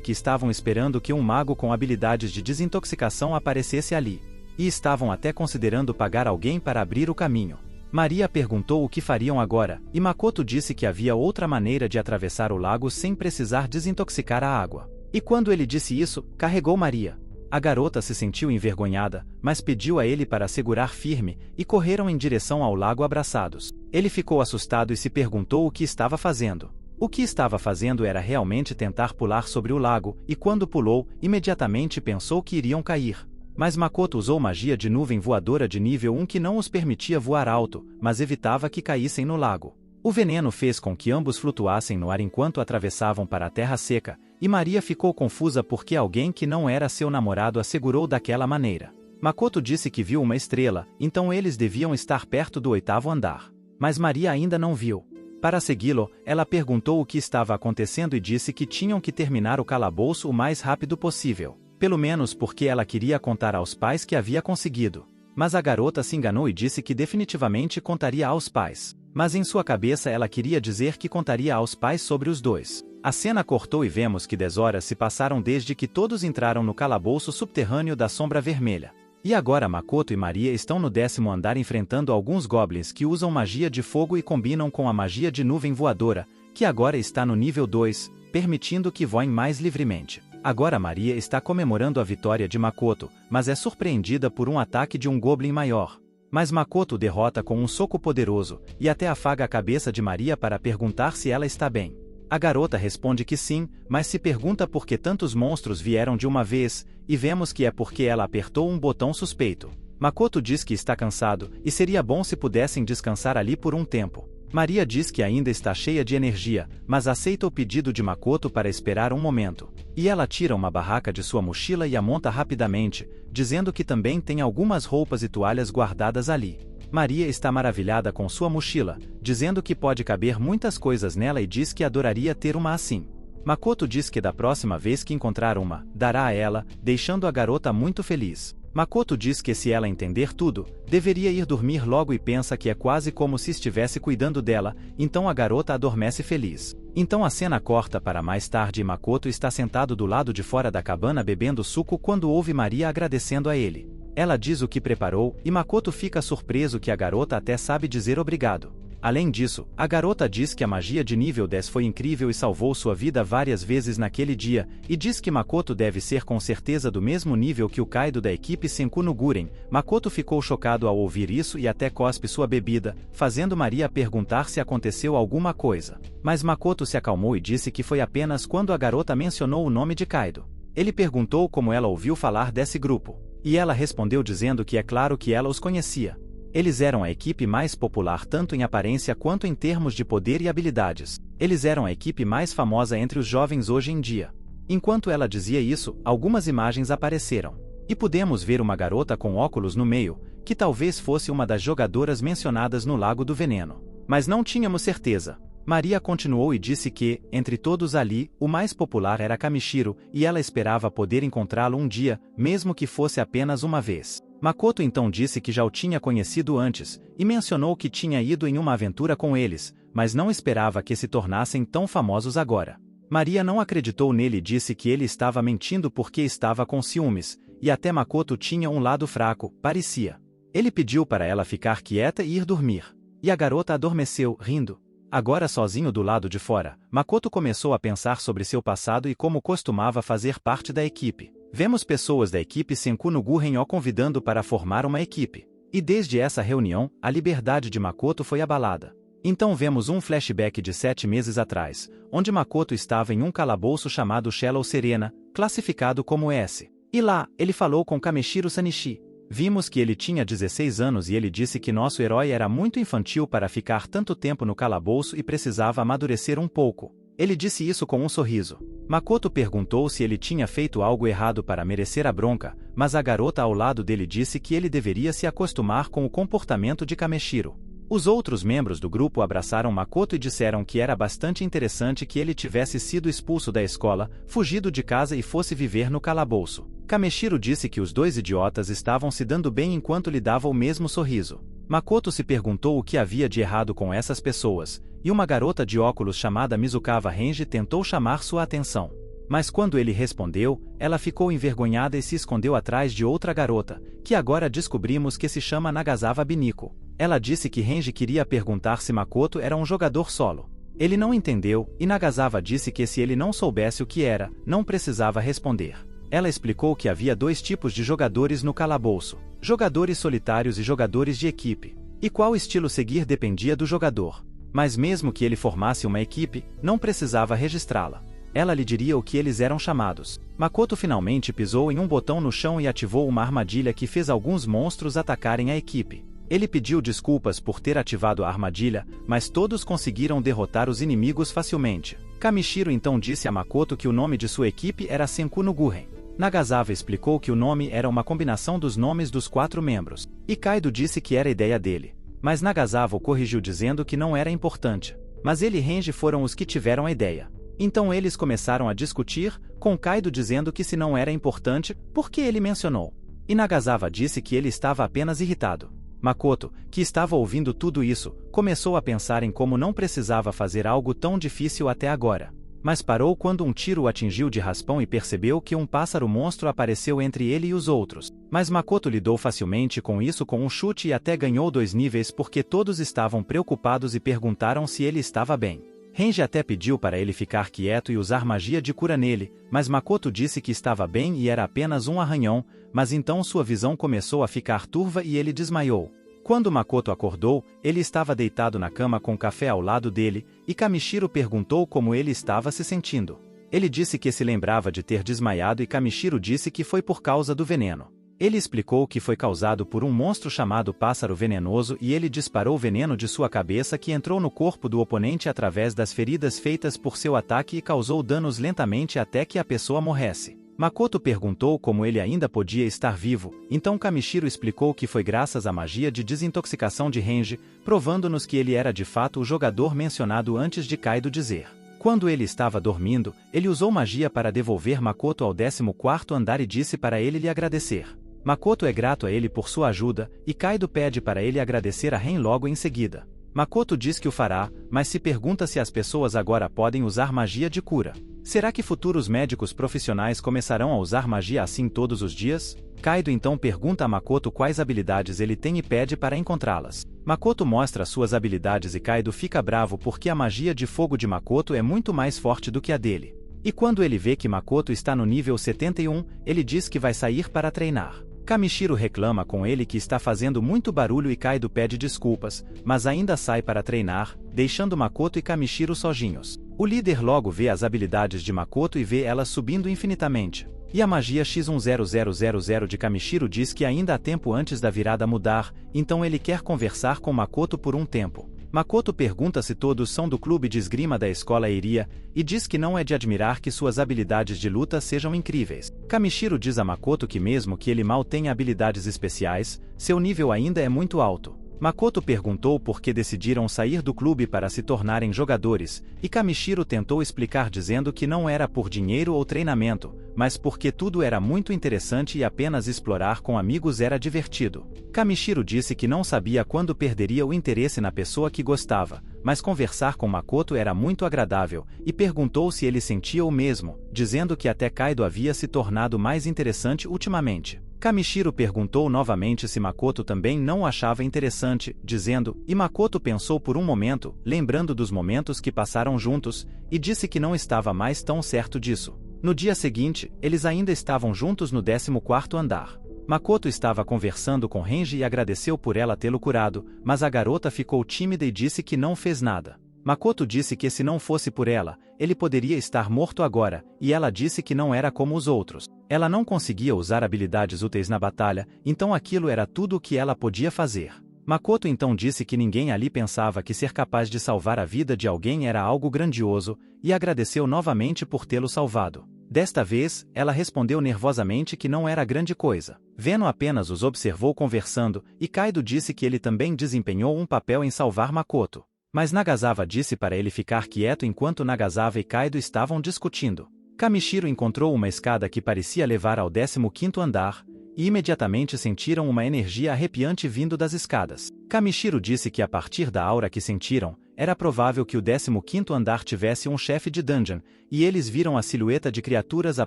que estavam esperando que um mago com habilidades de desintoxicação aparecesse ali. E estavam até considerando pagar alguém para abrir o caminho. Maria perguntou o que fariam agora, e Makoto disse que havia outra maneira de atravessar o lago sem precisar desintoxicar a água. E quando ele disse isso, carregou Maria. A garota se sentiu envergonhada, mas pediu a ele para segurar firme, e correram em direção ao lago abraçados. Ele ficou assustado e se perguntou o que estava fazendo. O que estava fazendo era realmente tentar pular sobre o lago, e quando pulou, imediatamente pensou que iriam cair. Mas Makoto usou magia de nuvem voadora de nível 1 que não os permitia voar alto, mas evitava que caíssem no lago. O veneno fez com que ambos flutuassem no ar enquanto atravessavam para a terra seca, e Maria ficou confusa porque alguém que não era seu namorado a segurou daquela maneira. Makoto disse que viu uma estrela, então eles deviam estar perto do 8º andar. Mas Maria ainda não viu. Para segui-lo, ela perguntou o que estava acontecendo e disse que tinham que terminar o calabouço o mais rápido possível. Pelo menos porque ela queria contar aos pais que havia conseguido. Mas a garota se enganou e disse que definitivamente contaria aos pais. Mas em sua cabeça ela queria dizer que contaria aos pais sobre os dois. A cena cortou e vemos que 10 horas se passaram desde que todos entraram no calabouço subterrâneo da Sombra Vermelha. E agora Makoto e Maria estão no 10º andar enfrentando alguns goblins que usam magia de fogo e combinam com a magia de nuvem voadora, que agora está no nível 2, permitindo que voem mais livremente. Agora Maria está comemorando a vitória de Makoto, mas é surpreendida por um ataque de um goblin maior. Mas Makoto derrota com um soco poderoso, e até afaga a cabeça de Maria para perguntar se ela está bem. A garota responde que sim, mas se pergunta por que tantos monstros vieram de uma vez, e vemos que é porque ela apertou um botão suspeito. Makoto diz que está cansado, e seria bom se pudessem descansar ali por um tempo. Maria diz que ainda está cheia de energia, mas aceita o pedido de Makoto para esperar um momento. E ela tira uma barraca de sua mochila e a monta rapidamente, dizendo que também tem algumas roupas e toalhas guardadas ali. Maria está maravilhada com sua mochila, dizendo que pode caber muitas coisas nela e diz que adoraria ter uma assim. Makoto diz que da próxima vez que encontrar uma, dará a ela, deixando a garota muito feliz. Makoto diz que se ela entender tudo, deveria ir dormir logo e pensa que é quase como se estivesse cuidando dela, então a garota adormece feliz. Então a cena corta para mais tarde e Makoto está sentado do lado de fora da cabana bebendo suco quando ouve Maria agradecendo a ele. Ela diz o que preparou, e Makoto fica surpreso que a garota até sabe dizer obrigado. Além disso, a garota diz que a magia de nível 10 foi incrível e salvou sua vida várias vezes naquele dia, e diz que Makoto deve ser com certeza do mesmo nível que o Kaido da equipe Senku no Guren. Makoto ficou chocado ao ouvir isso e até cospe sua bebida, fazendo Maria perguntar se aconteceu alguma coisa. Mas Makoto se acalmou e disse que foi apenas quando a garota mencionou o nome de Kaido. Ele perguntou como ela ouviu falar desse grupo. E ela respondeu dizendo que é claro que ela os conhecia. Eles eram a equipe mais popular tanto em aparência quanto em termos de poder e habilidades. Eles eram a equipe mais famosa entre os jovens hoje em dia. Enquanto ela dizia isso, algumas imagens apareceram. E pudemos ver uma garota com óculos no meio, que talvez fosse uma das jogadoras mencionadas no Lago do Veneno. Mas não tínhamos certeza. Maria continuou e disse que, entre todos ali, o mais popular era Kamishiro, e ela esperava poder encontrá-lo um dia, mesmo que fosse apenas uma vez. Makoto então disse que já o tinha conhecido antes, e mencionou que tinha ido em uma aventura com eles, mas não esperava que se tornassem tão famosos agora. Maria não acreditou nele e disse que ele estava mentindo porque estava com ciúmes, e até Makoto tinha um lado fraco, parecia. Ele pediu para ela ficar quieta e ir dormir. E a garota adormeceu, rindo. Agora sozinho do lado de fora, Makoto começou a pensar sobre seu passado e como costumava fazer parte da equipe. Vemos pessoas da equipe Senku no Guren o convidando para formar uma equipe. E desde essa reunião, a liberdade de Makoto foi abalada. Então vemos um flashback de 7 meses atrás, onde Makoto estava em um calabouço chamado Shallow Serena, classificado como S. E lá, ele falou com Kameshiro Sanishi. Vimos que ele tinha 16 anos e ele disse que nosso herói era muito infantil para ficar tanto tempo no calabouço e precisava amadurecer um pouco. Ele disse isso com um sorriso. Makoto perguntou se ele tinha feito algo errado para merecer a bronca, mas a garota ao lado dele disse que ele deveria se acostumar com o comportamento de Kameshiro. Os outros membros do grupo abraçaram Makoto e disseram que era bastante interessante que ele tivesse sido expulso da escola, fugido de casa e fosse viver no calabouço. Kameshiro disse que os dois idiotas estavam se dando bem enquanto lhe dava o mesmo sorriso. Makoto se perguntou o que havia de errado com essas pessoas, e uma garota de óculos chamada Mizukawa Renji tentou chamar sua atenção. Mas quando ele respondeu, ela ficou envergonhada e se escondeu atrás de outra garota, que agora descobrimos que se chama Nagasawa Biniko. Ela disse que Renji queria perguntar se Makoto era um jogador solo. Ele não entendeu, e Nagasawa disse que se ele não soubesse o que era, não precisava responder. Ela explicou que havia dois tipos de jogadores no calabouço: jogadores solitários e jogadores de equipe. E qual estilo seguir dependia do jogador. Mas mesmo que ele formasse uma equipe, não precisava registrá-la. Ela lhe diria o que eles eram chamados. Makoto finalmente pisou em um botão no chão e ativou uma armadilha que fez alguns monstros atacarem a equipe. Ele pediu desculpas por ter ativado a armadilha, mas todos conseguiram derrotar os inimigos facilmente. Kamishiro então disse a Makoto que o nome de sua equipe era Senku no Guren. Nagasawa explicou que o nome era uma combinação dos nomes dos 4 membros. E Kaido disse que era ideia dele. Mas Nagasawa o corrigiu dizendo que não era importante. Mas ele e Renji foram os que tiveram a ideia. Então eles começaram a discutir, com Kaido dizendo que se não era importante, por que ele mencionou? E Nagasawa disse que ele estava apenas irritado. Makoto, que estava ouvindo tudo isso, começou a pensar em como não precisava fazer algo tão difícil até agora. Mas parou quando um tiro o atingiu de raspão e percebeu que um pássaro monstro apareceu entre ele e os outros. Mas Makoto lidou facilmente com isso com um chute e até ganhou 2 níveis porque todos estavam preocupados e perguntaram se ele estava bem. Renji até pediu para ele ficar quieto e usar magia de cura nele, mas Makoto disse que estava bem e era apenas um arranhão, mas então sua visão começou a ficar turva e ele desmaiou. Quando Makoto acordou, ele estava deitado na cama com café ao lado dele, e Kamishiro perguntou como ele estava se sentindo. Ele disse que se lembrava de ter desmaiado e Kamishiro disse que foi por causa do veneno. Ele explicou que foi causado por um monstro chamado Pássaro Venenoso e ele disparou veneno de sua cabeça que entrou no corpo do oponente através das feridas feitas por seu ataque e causou danos lentamente até que a pessoa morresse. Makoto perguntou como ele ainda podia estar vivo, então Kamishiro explicou que foi graças à magia de desintoxicação de Renji, provando-nos que ele era de fato o jogador mencionado antes de Kaido dizer. Quando ele estava dormindo, ele usou magia para devolver Makoto ao 14º andar e disse para ele lhe agradecer. Makoto é grato a ele por sua ajuda, e Kaido pede para ele agradecer a Ren logo em seguida. Makoto diz que o fará, mas se pergunta se as pessoas agora podem usar magia de cura. Será que futuros médicos profissionais começarão a usar magia assim todos os dias? Kaido então pergunta a Makoto quais habilidades ele tem e pede para encontrá-las. Makoto mostra suas habilidades e Kaido fica bravo porque a magia de fogo de Makoto é muito mais forte do que a dele. E quando ele vê que Makoto está no nível 71, ele diz que vai sair para treinar. Kamishiro reclama com ele que está fazendo muito barulho e Kaido pede desculpas, mas ainda sai para treinar, deixando Makoto e Kamishiro sozinhos. O líder logo vê as habilidades de Makoto e vê elas subindo infinitamente. E a magia X10000 de Kamishiro diz que ainda há tempo antes da virada mudar, então ele quer conversar com Makoto por um tempo. Makoto pergunta se todos são do clube de esgrima da escola Eiria, e diz que não é de admirar que suas habilidades de luta sejam incríveis. Kamishiro diz a Makoto que mesmo que ele mal tenha habilidades especiais, seu nível ainda é muito alto. Makoto perguntou por que decidiram sair do clube para se tornarem jogadores, e Kamishiro tentou explicar dizendo que não era por dinheiro ou treinamento, mas porque tudo era muito interessante e apenas explorar com amigos era divertido. Kamishiro disse que não sabia quando perderia o interesse na pessoa que gostava, mas conversar com Makoto era muito agradável, e perguntou se ele sentia o mesmo, dizendo que até Kaido havia se tornado mais interessante ultimamente. Kamishiro perguntou novamente se Makoto também não o achava interessante, dizendo, e Makoto pensou por um momento, lembrando dos momentos que passaram juntos, e disse que não estava mais tão certo disso. No dia seguinte, eles ainda estavam juntos no 14º andar. Makoto estava conversando com Renji e agradeceu por ela tê-lo curado, mas a garota ficou tímida e disse que não fez nada. Makoto disse que se não fosse por ela, ele poderia estar morto agora, e ela disse que não era como os outros. Ela não conseguia usar habilidades úteis na batalha, então aquilo era tudo o que ela podia fazer. Makoto então disse que ninguém ali pensava que ser capaz de salvar a vida de alguém era algo grandioso, e agradeceu novamente por tê-lo salvado. Desta vez, ela respondeu nervosamente que não era grande coisa. Venom apenas os observou conversando, e Kaido disse que ele também desempenhou um papel em salvar Makoto. Mas Nagasawa disse para ele ficar quieto enquanto Nagasawa e Kaido estavam discutindo. Kamishiro encontrou uma escada que parecia levar ao 15º andar, e imediatamente sentiram uma energia arrepiante vindo das escadas. Kamishiro disse que a partir da aura que sentiram, era provável que o 15º andar tivesse um chefe de dungeon, e eles viram a silhueta de criaturas a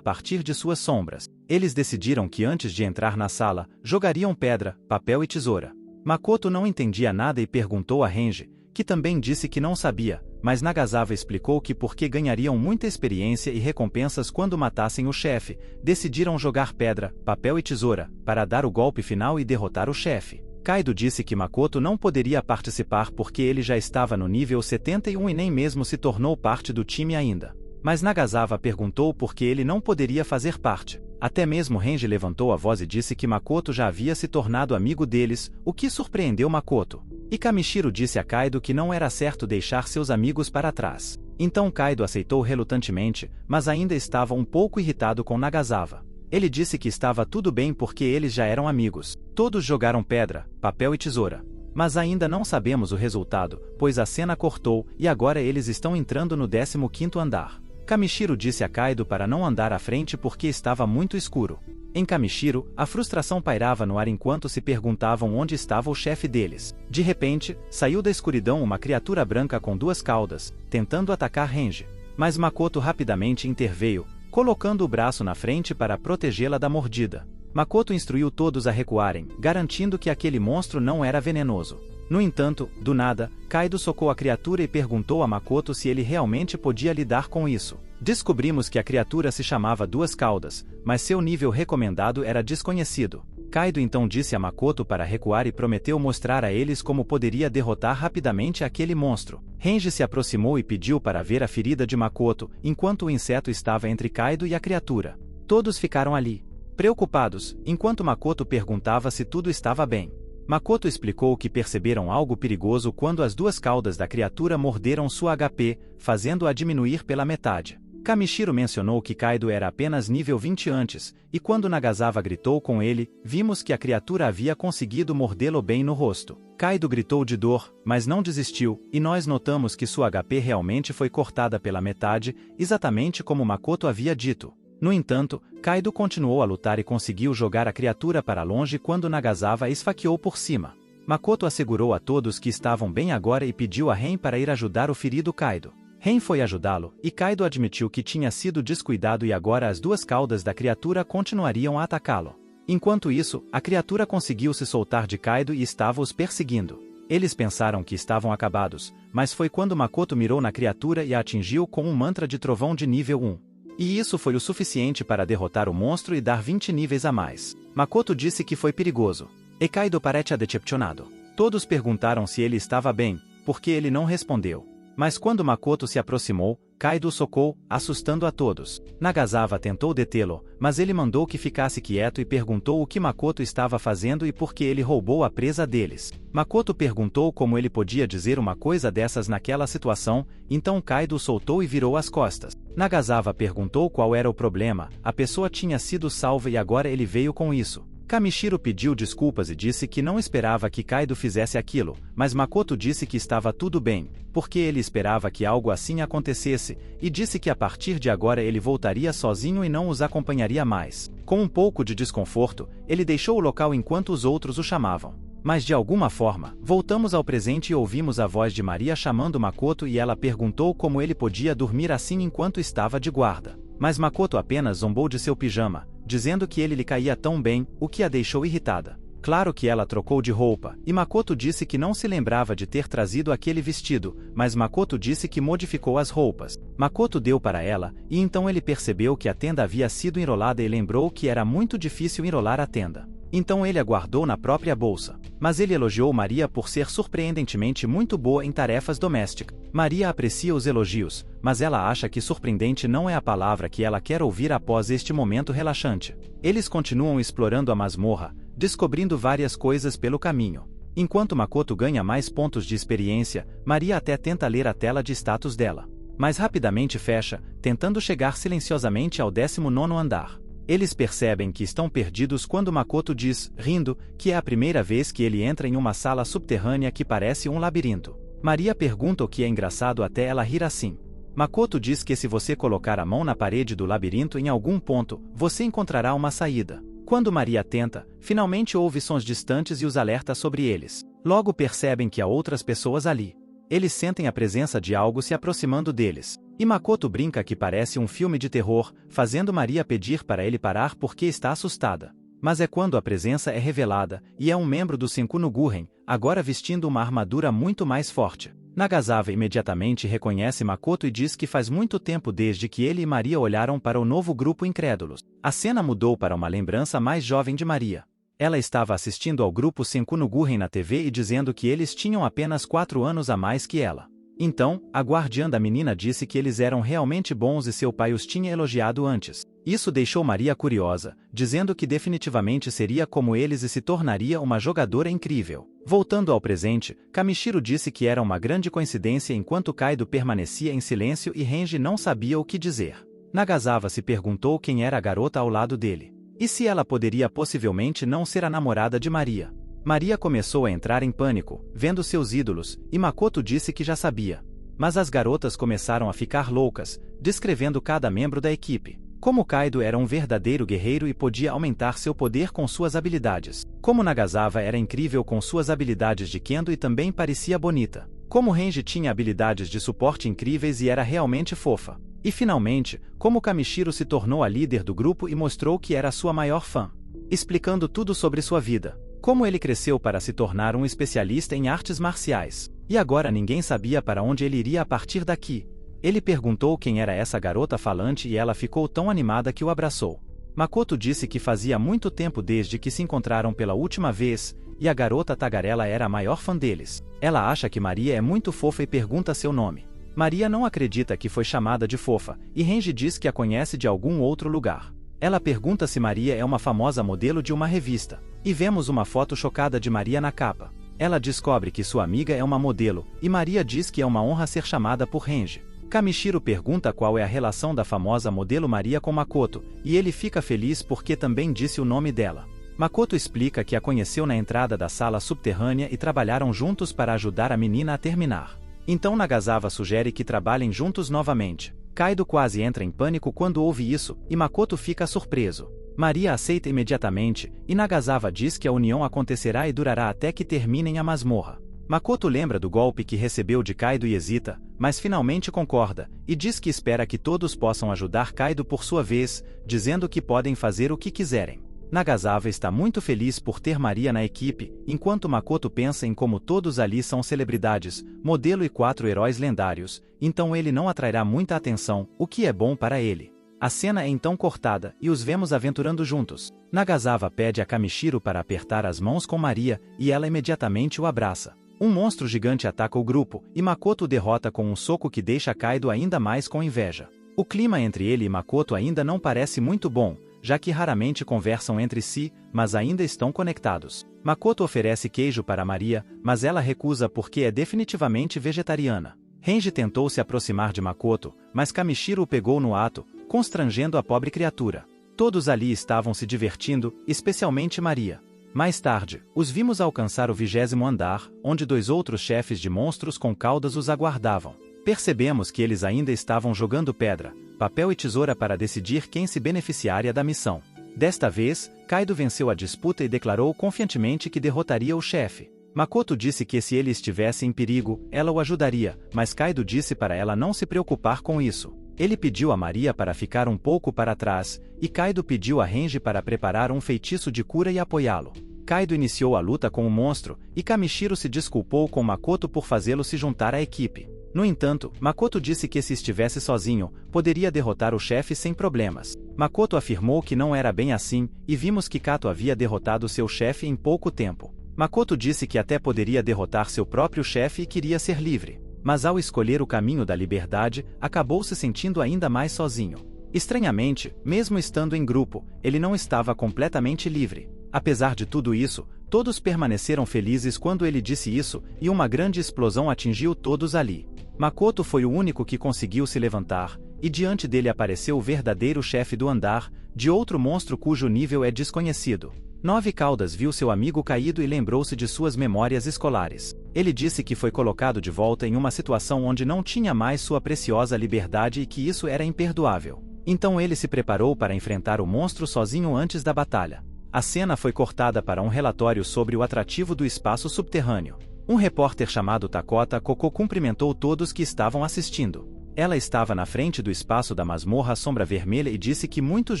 partir de suas sombras. Eles decidiram que antes de entrar na sala, jogariam pedra, papel e tesoura. Makoto não entendia nada e perguntou a Renji, que também disse que não sabia, mas Nagasawa explicou que porque ganhariam muita experiência e recompensas quando matassem o chefe, decidiram jogar pedra, papel e tesoura, para dar o golpe final e derrotar o chefe. Kaido disse que Makoto não poderia participar porque ele já estava no nível 71 e nem mesmo se tornou parte do time ainda. Mas Nagasawa perguntou por que ele não poderia fazer parte. Até mesmo Renji levantou a voz e disse que Makoto já havia se tornado amigo deles, o que surpreendeu Makoto. E Kamishiro disse a Kaido que não era certo deixar seus amigos para trás. Então Kaido aceitou relutantemente, mas ainda estava um pouco irritado com Nagasawa. Ele disse que estava tudo bem porque eles já eram amigos. Todos jogaram pedra, papel e tesoura. Mas ainda não sabemos o resultado, pois a cena cortou e agora eles estão entrando no 15º andar. Kamishiro disse a Kaido para não andar à frente porque estava muito escuro. Em Kamishiro, a frustração pairava no ar enquanto se perguntavam onde estava o chefe deles. De repente, saiu da escuridão uma criatura branca com 2 caudas, tentando atacar Renji. Mas Makoto rapidamente interveio, colocando o braço na frente para protegê-la da mordida. Makoto instruiu todos a recuarem, garantindo que aquele monstro não era venenoso. No entanto, do nada, Kaido socou a criatura e perguntou a Makoto se ele realmente podia lidar com isso. Descobrimos que a criatura se chamava 2 caudas, mas seu nível recomendado era desconhecido. Kaido então disse a Makoto para recuar e prometeu mostrar a eles como poderia derrotar rapidamente aquele monstro. Renji se aproximou e pediu para ver a ferida de Makoto, enquanto o inseto estava entre Kaido e a criatura. Todos ficaram ali, preocupados, enquanto Makoto perguntava se tudo estava bem. Makoto explicou que perceberam algo perigoso quando as 2 caudas da criatura morderam sua HP, fazendo-a diminuir pela metade. Kamishiro mencionou que Kaido era apenas nível 20 antes, e quando Nagasawa gritou com ele, vimos que a criatura havia conseguido mordê-lo bem no rosto. Kaido gritou de dor, mas não desistiu, e nós notamos que sua HP realmente foi cortada pela metade, exatamente como Makoto havia dito. No entanto, Kaido continuou a lutar e conseguiu jogar a criatura para longe quando Nagasawa esfaqueou por cima. Makoto assegurou a todos que estavam bem agora e pediu a Ren para ir ajudar o ferido Kaido. Ren foi ajudá-lo, e Kaido admitiu que tinha sido descuidado e agora as 2 caudas da criatura continuariam a atacá-lo. Enquanto isso, a criatura conseguiu se soltar de Kaido e estava os perseguindo. Eles pensaram que estavam acabados, mas foi quando Makoto mirou na criatura e a atingiu com um mantra de trovão de nível 1. E isso foi o suficiente para derrotar o monstro e dar 20 níveis a mais. Makoto disse que foi perigoso. E Kaido parece decepcionado. Todos perguntaram se ele estava bem, porque ele não respondeu. Mas quando Makoto se aproximou, Kaido o socou, assustando a todos. Nagasawa tentou detê-lo, mas ele mandou que ficasse quieto e perguntou o que Makoto estava fazendo e por que ele roubou a presa deles. Makoto perguntou como ele podia dizer uma coisa dessas naquela situação, então Kaido o soltou e virou as costas. Nagasawa perguntou qual era o problema, a pessoa tinha sido salva e agora ele veio com isso. Kamishiro pediu desculpas e disse que não esperava que Kaido fizesse aquilo, mas Makoto disse que estava tudo bem, porque ele esperava que algo assim acontecesse, e disse que a partir de agora ele voltaria sozinho e não os acompanharia mais. Com um pouco de desconforto, ele deixou o local enquanto os outros o chamavam. Mas de alguma forma, voltamos ao presente e ouvimos a voz de Maria chamando Makoto e ela perguntou como ele podia dormir assim enquanto estava de guarda. Mas Makoto apenas zombou de seu pijama, dizendo que ele lhe caía tão bem, o que a deixou irritada. Claro que ela trocou de roupa, e Makoto disse que não se lembrava de ter trazido aquele vestido, mas Makoto disse que modificou as roupas. Makoto deu para ela, e então ele percebeu que a tenda havia sido enrolada e lembrou que era muito difícil enrolar a tenda. Então ele a guardou na própria bolsa. Mas ele elogiou Maria por ser surpreendentemente muito boa em tarefas domésticas. Maria aprecia os elogios, mas ela acha que surpreendente não é a palavra que ela quer ouvir após este momento relaxante. Eles continuam explorando a masmorra, descobrindo várias coisas pelo caminho. Enquanto Makoto ganha mais pontos de experiência, Maria até tenta ler a tela de status dela. Mas rapidamente fecha, tentando chegar silenciosamente ao 19º andar. Eles percebem que estão perdidos quando Makoto diz, rindo, que é a primeira vez que ele entra em uma sala subterrânea que parece um labirinto. Maria pergunta o que é engraçado até ela rir assim. Makoto diz que se você colocar a mão na parede do labirinto em algum ponto, você encontrará uma saída. Quando Maria tenta, finalmente ouve sons distantes e os alerta sobre eles. Logo percebem que há outras pessoas ali. Eles sentem a presença de algo se aproximando deles. E Makoto brinca que parece um filme de terror, fazendo Maria pedir para ele parar porque está assustada. Mas é quando a presença é revelada, e é um membro do Senku no Guren, agora vestindo uma armadura muito mais forte. Nagasawa imediatamente reconhece Makoto e diz que faz muito tempo desde que ele e Maria olharam para o novo grupo incrédulos. A cena mudou para uma lembrança mais jovem de Maria. Ela estava assistindo ao grupo Senku no Guren na TV e dizendo que eles tinham apenas 4 anos a mais que ela. Então, a guardiã da menina disse que eles eram realmente bons e seu pai os tinha elogiado antes. Isso deixou Maria curiosa, dizendo que definitivamente seria como eles e se tornaria uma jogadora incrível. Voltando ao presente, Kamishiro disse que era uma grande coincidência enquanto Kaido permanecia em silêncio e Renji não sabia o que dizer. Nagasawa se perguntou quem era a garota ao lado dele. E se ela poderia possivelmente não ser a namorada de Maria? Maria começou a entrar em pânico, vendo seus ídolos, e Makoto disse que já sabia. Mas as garotas começaram a ficar loucas, descrevendo cada membro da equipe. Como Kaido era um verdadeiro guerreiro e podia aumentar seu poder com suas habilidades. Como Nagasawa era incrível com suas habilidades de Kendo e também parecia bonita. Como Renji tinha habilidades de suporte incríveis e era realmente fofa. E finalmente, como Kamishiro se tornou a líder do grupo e mostrou que era sua maior fã. Explicando tudo sobre sua vida. Como ele cresceu para se tornar um especialista em artes marciais. E agora ninguém sabia para onde ele iria a partir daqui. Ele perguntou quem era essa garota falante e ela ficou tão animada que o abraçou. Makoto disse que fazia muito tempo desde que se encontraram pela última vez, e a garota tagarela era a maior fã deles. Ela acha que Maria é muito fofa e pergunta seu nome. Maria não acredita que foi chamada de fofa, e Renji diz que a conhece de algum outro lugar. Ela pergunta se Maria é uma famosa modelo de uma revista, e vemos uma foto chocada de Maria na capa. Ela descobre que sua amiga é uma modelo, e Maria diz que é uma honra ser chamada por Renji. Kamishiro pergunta qual é a relação da famosa modelo Maria com Makoto, e ele fica feliz porque também disse o nome dela. Makoto explica que a conheceu na entrada da sala subterrânea e trabalharam juntos para ajudar a menina a terminar. Então Nagasawa sugere que trabalhem juntos novamente. Kaido quase entra em pânico quando ouve isso, e Makoto fica surpreso. Maria aceita imediatamente, e Nagasawa diz que a união acontecerá e durará até que terminem a masmorra. Makoto lembra do golpe que recebeu de Kaido e hesita, mas finalmente concorda, e diz que espera que todos possam ajudar Kaido por sua vez, dizendo que podem fazer o que quiserem. Nagasawa está muito feliz por ter Maria na equipe, enquanto Makoto pensa em como todos ali são celebridades, modelo e 4 heróis lendários, então ele não atrairá muita atenção, o que é bom para ele. A cena é então cortada, e os vemos aventurando juntos. Nagasawa pede a Kamishiro para apertar as mãos com Maria, e ela imediatamente o abraça. Um monstro gigante ataca o grupo, e Makoto o derrota com um soco que deixa Kaido ainda mais com inveja. O clima entre ele e Makoto ainda não parece muito bom, já que raramente conversam entre si, mas ainda estão conectados. Makoto oferece queijo para Maria, mas ela recusa porque é definitivamente vegetariana. Renji tentou se aproximar de Makoto, mas Kamishiro o pegou no ato, constrangendo a pobre criatura. Todos ali estavam se divertindo, especialmente Maria. Mais tarde, os vimos alcançar o 20º andar, onde 2 outros chefes de monstros com caudas os aguardavam. Percebemos que eles ainda estavam jogando pedra, papel e tesoura para decidir quem se beneficiaria da missão. Desta vez, Kaido venceu a disputa e declarou confiantemente que derrotaria o chefe. Makoto disse que se ele estivesse em perigo, ela o ajudaria, mas Kaido disse para ela não se preocupar com isso. Ele pediu a Maria para ficar um pouco para trás, e Kaido pediu a Renji para preparar um feitiço de cura e apoiá-lo. Kaido iniciou a luta com o monstro, e Kamishiro se desculpou com Makoto por fazê-lo se juntar à equipe. No entanto, Makoto disse que se estivesse sozinho, poderia derrotar o chefe sem problemas. Makoto afirmou que não era bem assim, e vimos que Kato havia derrotado seu chefe em pouco tempo. Makoto disse que até poderia derrotar seu próprio chefe e queria ser livre. Mas ao escolher o caminho da liberdade, acabou se sentindo ainda mais sozinho. Estranhamente, mesmo estando em grupo, ele não estava completamente livre. Apesar de tudo isso, todos permaneceram felizes quando ele disse isso, e uma grande explosão atingiu todos ali. Makoto foi o único que conseguiu se levantar, e diante dele apareceu o verdadeiro chefe do andar, de outro monstro cujo nível é desconhecido. 9 Caudas viu seu amigo caído e lembrou-se de suas memórias escolares. Ele disse que foi colocado de volta em uma situação onde não tinha mais sua preciosa liberdade e que isso era imperdoável. Então ele se preparou para enfrentar o monstro sozinho antes da batalha. A cena foi cortada para um relatório sobre o atrativo do espaço subterrâneo. Um repórter chamado Takota Koko cumprimentou todos que estavam assistindo. Ela estava na frente do espaço da masmorra Sombra Vermelha e disse que muitos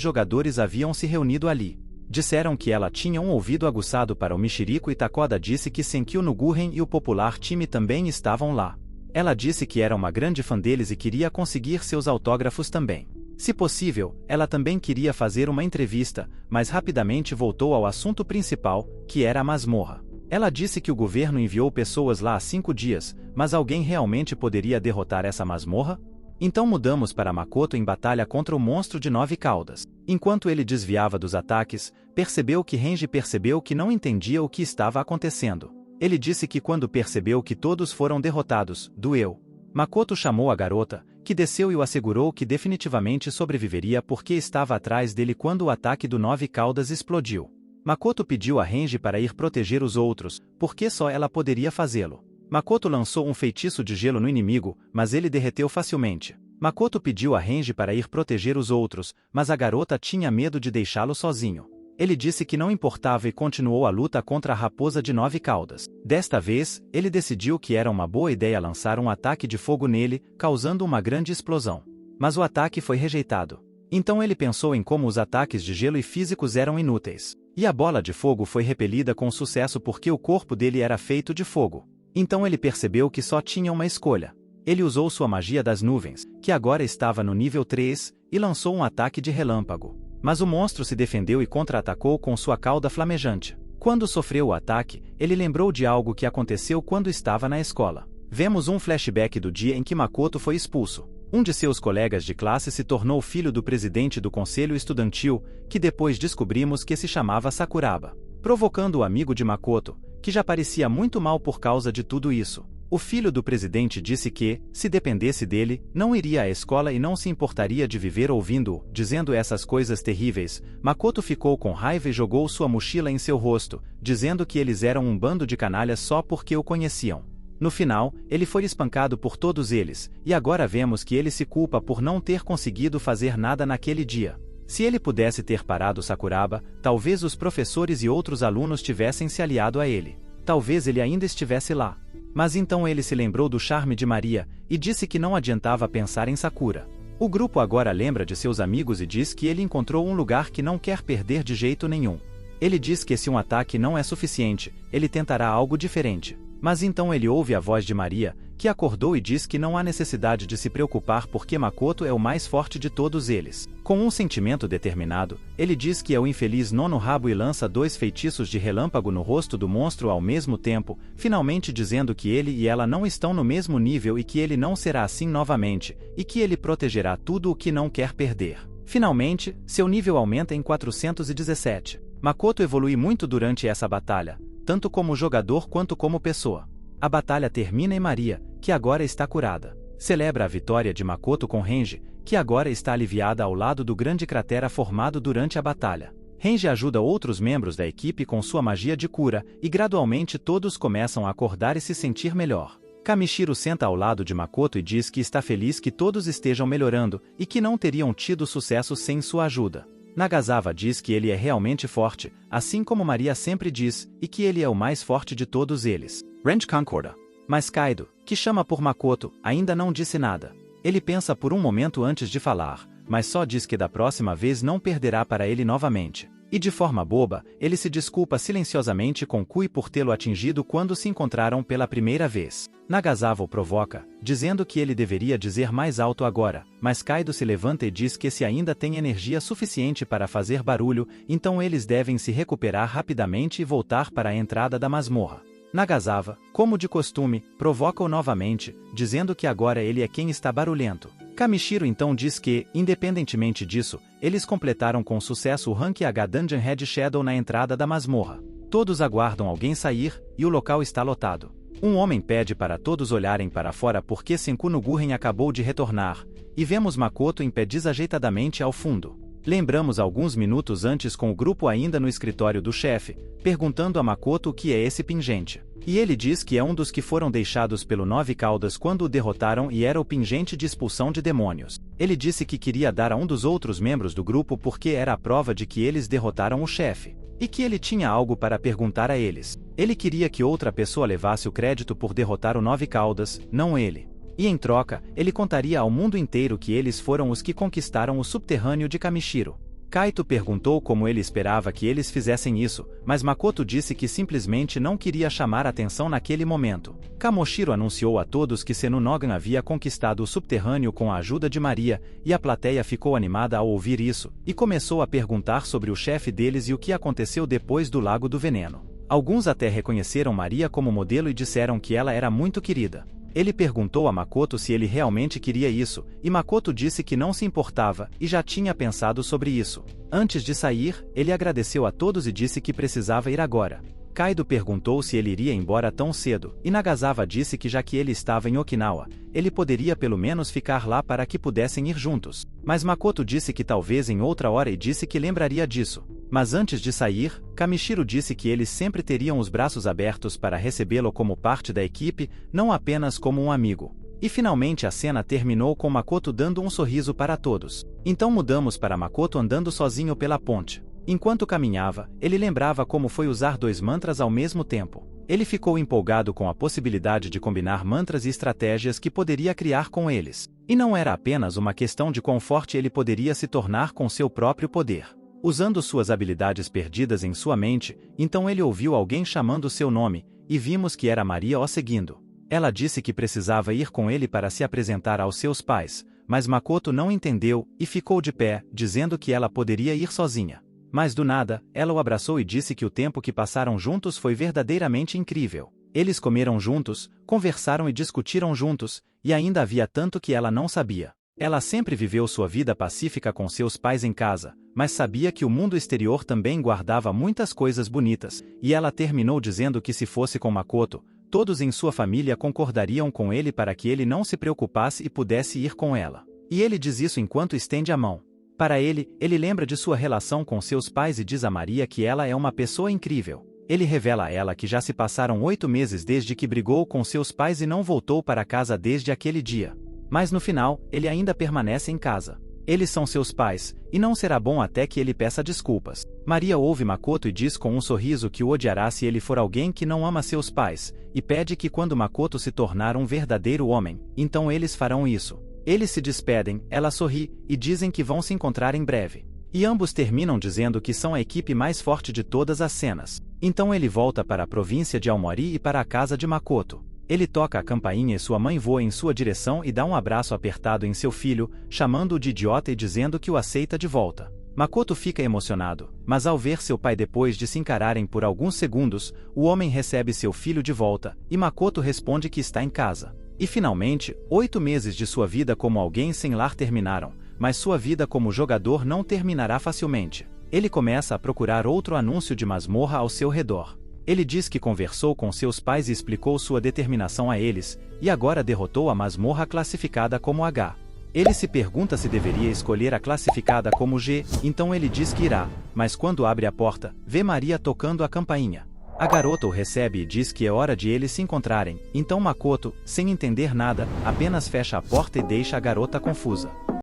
jogadores haviam se reunido ali. Disseram que ela tinha um ouvido aguçado para o mexerico e Takoda disse que Senkyu no Gurren e o popular time também estavam lá. Ela disse que era uma grande fã deles e queria conseguir seus autógrafos também. Se possível, ela também queria fazer uma entrevista, mas rapidamente voltou ao assunto principal, que era a masmorra. Ela disse que o governo enviou pessoas lá há 5 dias, mas alguém realmente poderia derrotar essa masmorra? Então mudamos para Makoto em batalha contra o monstro de 9 caudas. Enquanto ele desviava dos ataques, percebeu que Renji percebeu que não entendia o que estava acontecendo. Ele disse que quando percebeu que todos foram derrotados, doeu. Makoto chamou a garota, que desceu e o assegurou que definitivamente sobreviveria porque estava atrás dele quando o ataque do 9 caudas explodiu. Makoto pediu a Renji para ir proteger os outros, porque só ela poderia fazê-lo. Makoto lançou um feitiço de gelo no inimigo, mas ele derreteu facilmente. Makoto pediu a Renji para ir proteger os outros, mas a garota tinha medo de deixá-lo sozinho. Ele disse que não importava e continuou a luta contra a raposa de 9 caudas. Desta vez, ele decidiu que era uma boa ideia lançar um ataque de fogo nele, causando uma grande explosão. Mas o ataque foi rejeitado. Então ele pensou em como os ataques de gelo e físicos eram inúteis. E a bola de fogo foi repelida com sucesso porque o corpo dele era feito de fogo. Então ele percebeu que só tinha uma escolha. Ele usou sua magia das nuvens, que agora estava no nível 3, e lançou um ataque de relâmpago. Mas o monstro se defendeu e contra-atacou com sua cauda flamejante. Quando sofreu o ataque, ele lembrou de algo que aconteceu quando estava na escola. Vemos um flashback do dia em que Makoto foi expulso. Um de seus colegas de classe se tornou filho do presidente do conselho estudantil, que depois descobrimos que se chamava Sakuraba, provocando o amigo de Makoto, que já parecia muito mal por causa de tudo isso. O filho do presidente disse que, se dependesse dele, não iria à escola e não se importaria de viver ouvindo-o, dizendo essas coisas terríveis. Makoto ficou com raiva e jogou sua mochila em seu rosto, dizendo que eles eram um bando de canalhas só porque o conheciam. No final, ele foi espancado por todos eles, e agora vemos que ele se culpa por não ter conseguido fazer nada naquele dia. Se ele pudesse ter parado Sakuraba, talvez os professores e outros alunos tivessem se aliado a ele. Talvez ele ainda estivesse lá. Mas então ele se lembrou do charme de Maria, e disse que não adiantava pensar em Sakura. O grupo agora lembra de seus amigos e diz que ele encontrou um lugar que não quer perder de jeito nenhum. Ele diz que se um ataque não é suficiente, ele tentará algo diferente. Mas então ele ouve a voz de Maria, que acordou e diz que não há necessidade de se preocupar porque Makoto é o mais forte de todos eles. Com um sentimento determinado, ele diz que é o infeliz nono rabo e lança 2 feitiços de relâmpago no rosto do monstro ao mesmo tempo, finalmente dizendo que ele e ela não estão no mesmo nível e que ele não será assim novamente, e que ele protegerá tudo o que não quer perder. Finalmente, seu nível aumenta em 417. Makoto evolui muito durante essa batalha, tanto como jogador quanto como pessoa. A batalha termina e Maria, que agora está curada, celebra a vitória de Makoto com Renji, que agora está aliviada ao lado do grande cratera formado durante a batalha. Renji ajuda outros membros da equipe com sua magia de cura, e gradualmente todos começam a acordar e se sentir melhor. Kamishiro senta ao lado de Makoto e diz que está feliz que todos estejam melhorando, e que não teriam tido sucesso sem sua ajuda. Nagasawa diz que ele é realmente forte, assim como Maria sempre diz, e que ele é o mais forte de todos eles. Renji concorda. Mas Kaido, que chama por Makoto, ainda não disse nada. Ele pensa por um momento antes de falar, mas só diz que da próxima vez não perderá para ele novamente. E de forma boba, ele se desculpa silenciosamente com Kui por tê-lo atingido quando se encontraram pela primeira vez. Nagasawa o provoca, dizendo que ele deveria dizer mais alto agora, mas Kaido se levanta e diz que se ainda tem energia suficiente para fazer barulho, então eles devem se recuperar rapidamente e voltar para a entrada da masmorra. Nagasawa, como de costume, provoca-o novamente, dizendo que agora ele é quem está barulhento. Kamishiro então diz que, independentemente disso, eles completaram com sucesso o Rank H Dungeon Head Shadow na entrada da masmorra. Todos aguardam alguém sair, e o local está lotado. Um homem pede para todos olharem para fora porque Senku no Gurren acabou de retornar, e vemos Makoto em pé desajeitadamente ao fundo. Lembramos alguns minutos antes com o grupo ainda no escritório do chefe, perguntando a Makoto o que é esse pingente. E ele diz que é um dos que foram deixados pelo 9 caudas quando o derrotaram e era o pingente de expulsão de demônios. Ele disse que queria dar a um dos outros membros do grupo porque era a prova de que eles derrotaram o chefe. e que ele tinha algo para perguntar a eles. Ele queria que outra pessoa levasse o crédito por derrotar o Nove Caudas, não ele. E em troca, ele contaria ao mundo inteiro que eles foram os que conquistaram o subterrâneo de Kamishiro. Kaito perguntou como ele esperava que eles fizessem isso, mas Makoto disse que simplesmente não queria chamar atenção naquele momento. Kamoshiro anunciou a todos que Sennu Nogan havia conquistado o subterrâneo com a ajuda de Maria, e a plateia ficou animada ao ouvir isso, e começou a perguntar sobre o chefe deles e o que aconteceu depois do Lago do Veneno. Alguns até reconheceram Maria como modelo e disseram que ela era muito querida. Ele perguntou a Makoto se ele realmente queria isso, e Makoto disse que não se importava, e já tinha pensado sobre isso. Antes de sair, ele agradeceu a todos e disse que precisava ir agora. Kaido perguntou se ele iria embora tão cedo, e Nagasawa disse que já que ele estava em Okinawa, ele poderia pelo menos ficar lá para que pudessem ir juntos. Mas Makoto disse que talvez em outra hora e disse que lembraria disso. Mas antes de sair, Kamishiro disse que eles sempre teriam os braços abertos para recebê-lo como parte da equipe, não apenas como um amigo. E finalmente a cena terminou com Makoto dando um sorriso para todos. Então mudamos para Makoto andando sozinho pela ponte. Enquanto caminhava, ele lembrava como foi usar 2 mantras ao mesmo tempo. Ele ficou empolgado com a possibilidade de combinar mantras e estratégias que poderia criar com eles. E não era apenas uma questão de quão forte ele poderia se tornar com seu próprio poder. Usando suas habilidades perdidas em sua mente, então ele ouviu alguém chamando seu nome, e vimos que era Maria o seguindo. Ela disse que precisava ir com ele para se apresentar aos seus pais, mas Makoto não entendeu, e ficou de pé, dizendo que ela poderia ir sozinha. Mas do nada, ela o abraçou e disse que o tempo que passaram juntos foi verdadeiramente incrível. Eles comeram juntos, conversaram e discutiram juntos, e ainda havia tanto que ela não sabia. Ela sempre viveu sua vida pacífica com seus pais em casa, mas sabia que o mundo exterior também guardava muitas coisas bonitas, e ela terminou dizendo que se fosse com Makoto, todos em sua família concordariam com ele para que ele não se preocupasse e pudesse ir com ela. E ele diz isso enquanto estende a mão. Para ele lembra de sua relação com seus pais e diz a Maria que ela é uma pessoa incrível. Ele revela a ela que já se passaram 8 meses desde que brigou com seus pais e não voltou para casa desde aquele dia. Mas no final, ele ainda permanece em casa. Eles são seus pais, e não será bom até que ele peça desculpas. Maria ouve Makoto e diz com um sorriso que o odiará se ele for alguém que não ama seus pais, e pede que quando Makoto se tornar um verdadeiro homem, então eles farão isso. Eles se despedem, ela sorri, e dizem que vão se encontrar em breve. E ambos terminam dizendo que são a equipe mais forte de todas as cenas. Então ele volta para a província de Aomori e para a casa de Makoto. Ele toca a campainha e sua mãe voa em sua direção e dá um abraço apertado em seu filho, chamando-o de idiota e dizendo que o aceita de volta. Makoto fica emocionado, mas ao ver seu pai depois de se encararem por alguns segundos, o homem recebe seu filho de volta, e Makoto responde que está em casa. E finalmente, 8 meses de sua vida como alguém sem lar terminaram, mas sua vida como jogador não terminará facilmente. Ele começa a procurar outro anúncio de masmorra ao seu redor. Ele diz que conversou com seus pais e explicou sua determinação a eles, e agora derrotou a masmorra classificada como H. Ele se pergunta se deveria escolher a classificada como G, então ele diz que irá, mas quando abre a porta, vê Maria tocando a campainha. A garota o recebe e diz que é hora de eles se encontrarem, então Makoto, sem entender nada, apenas fecha a porta e deixa a garota confusa.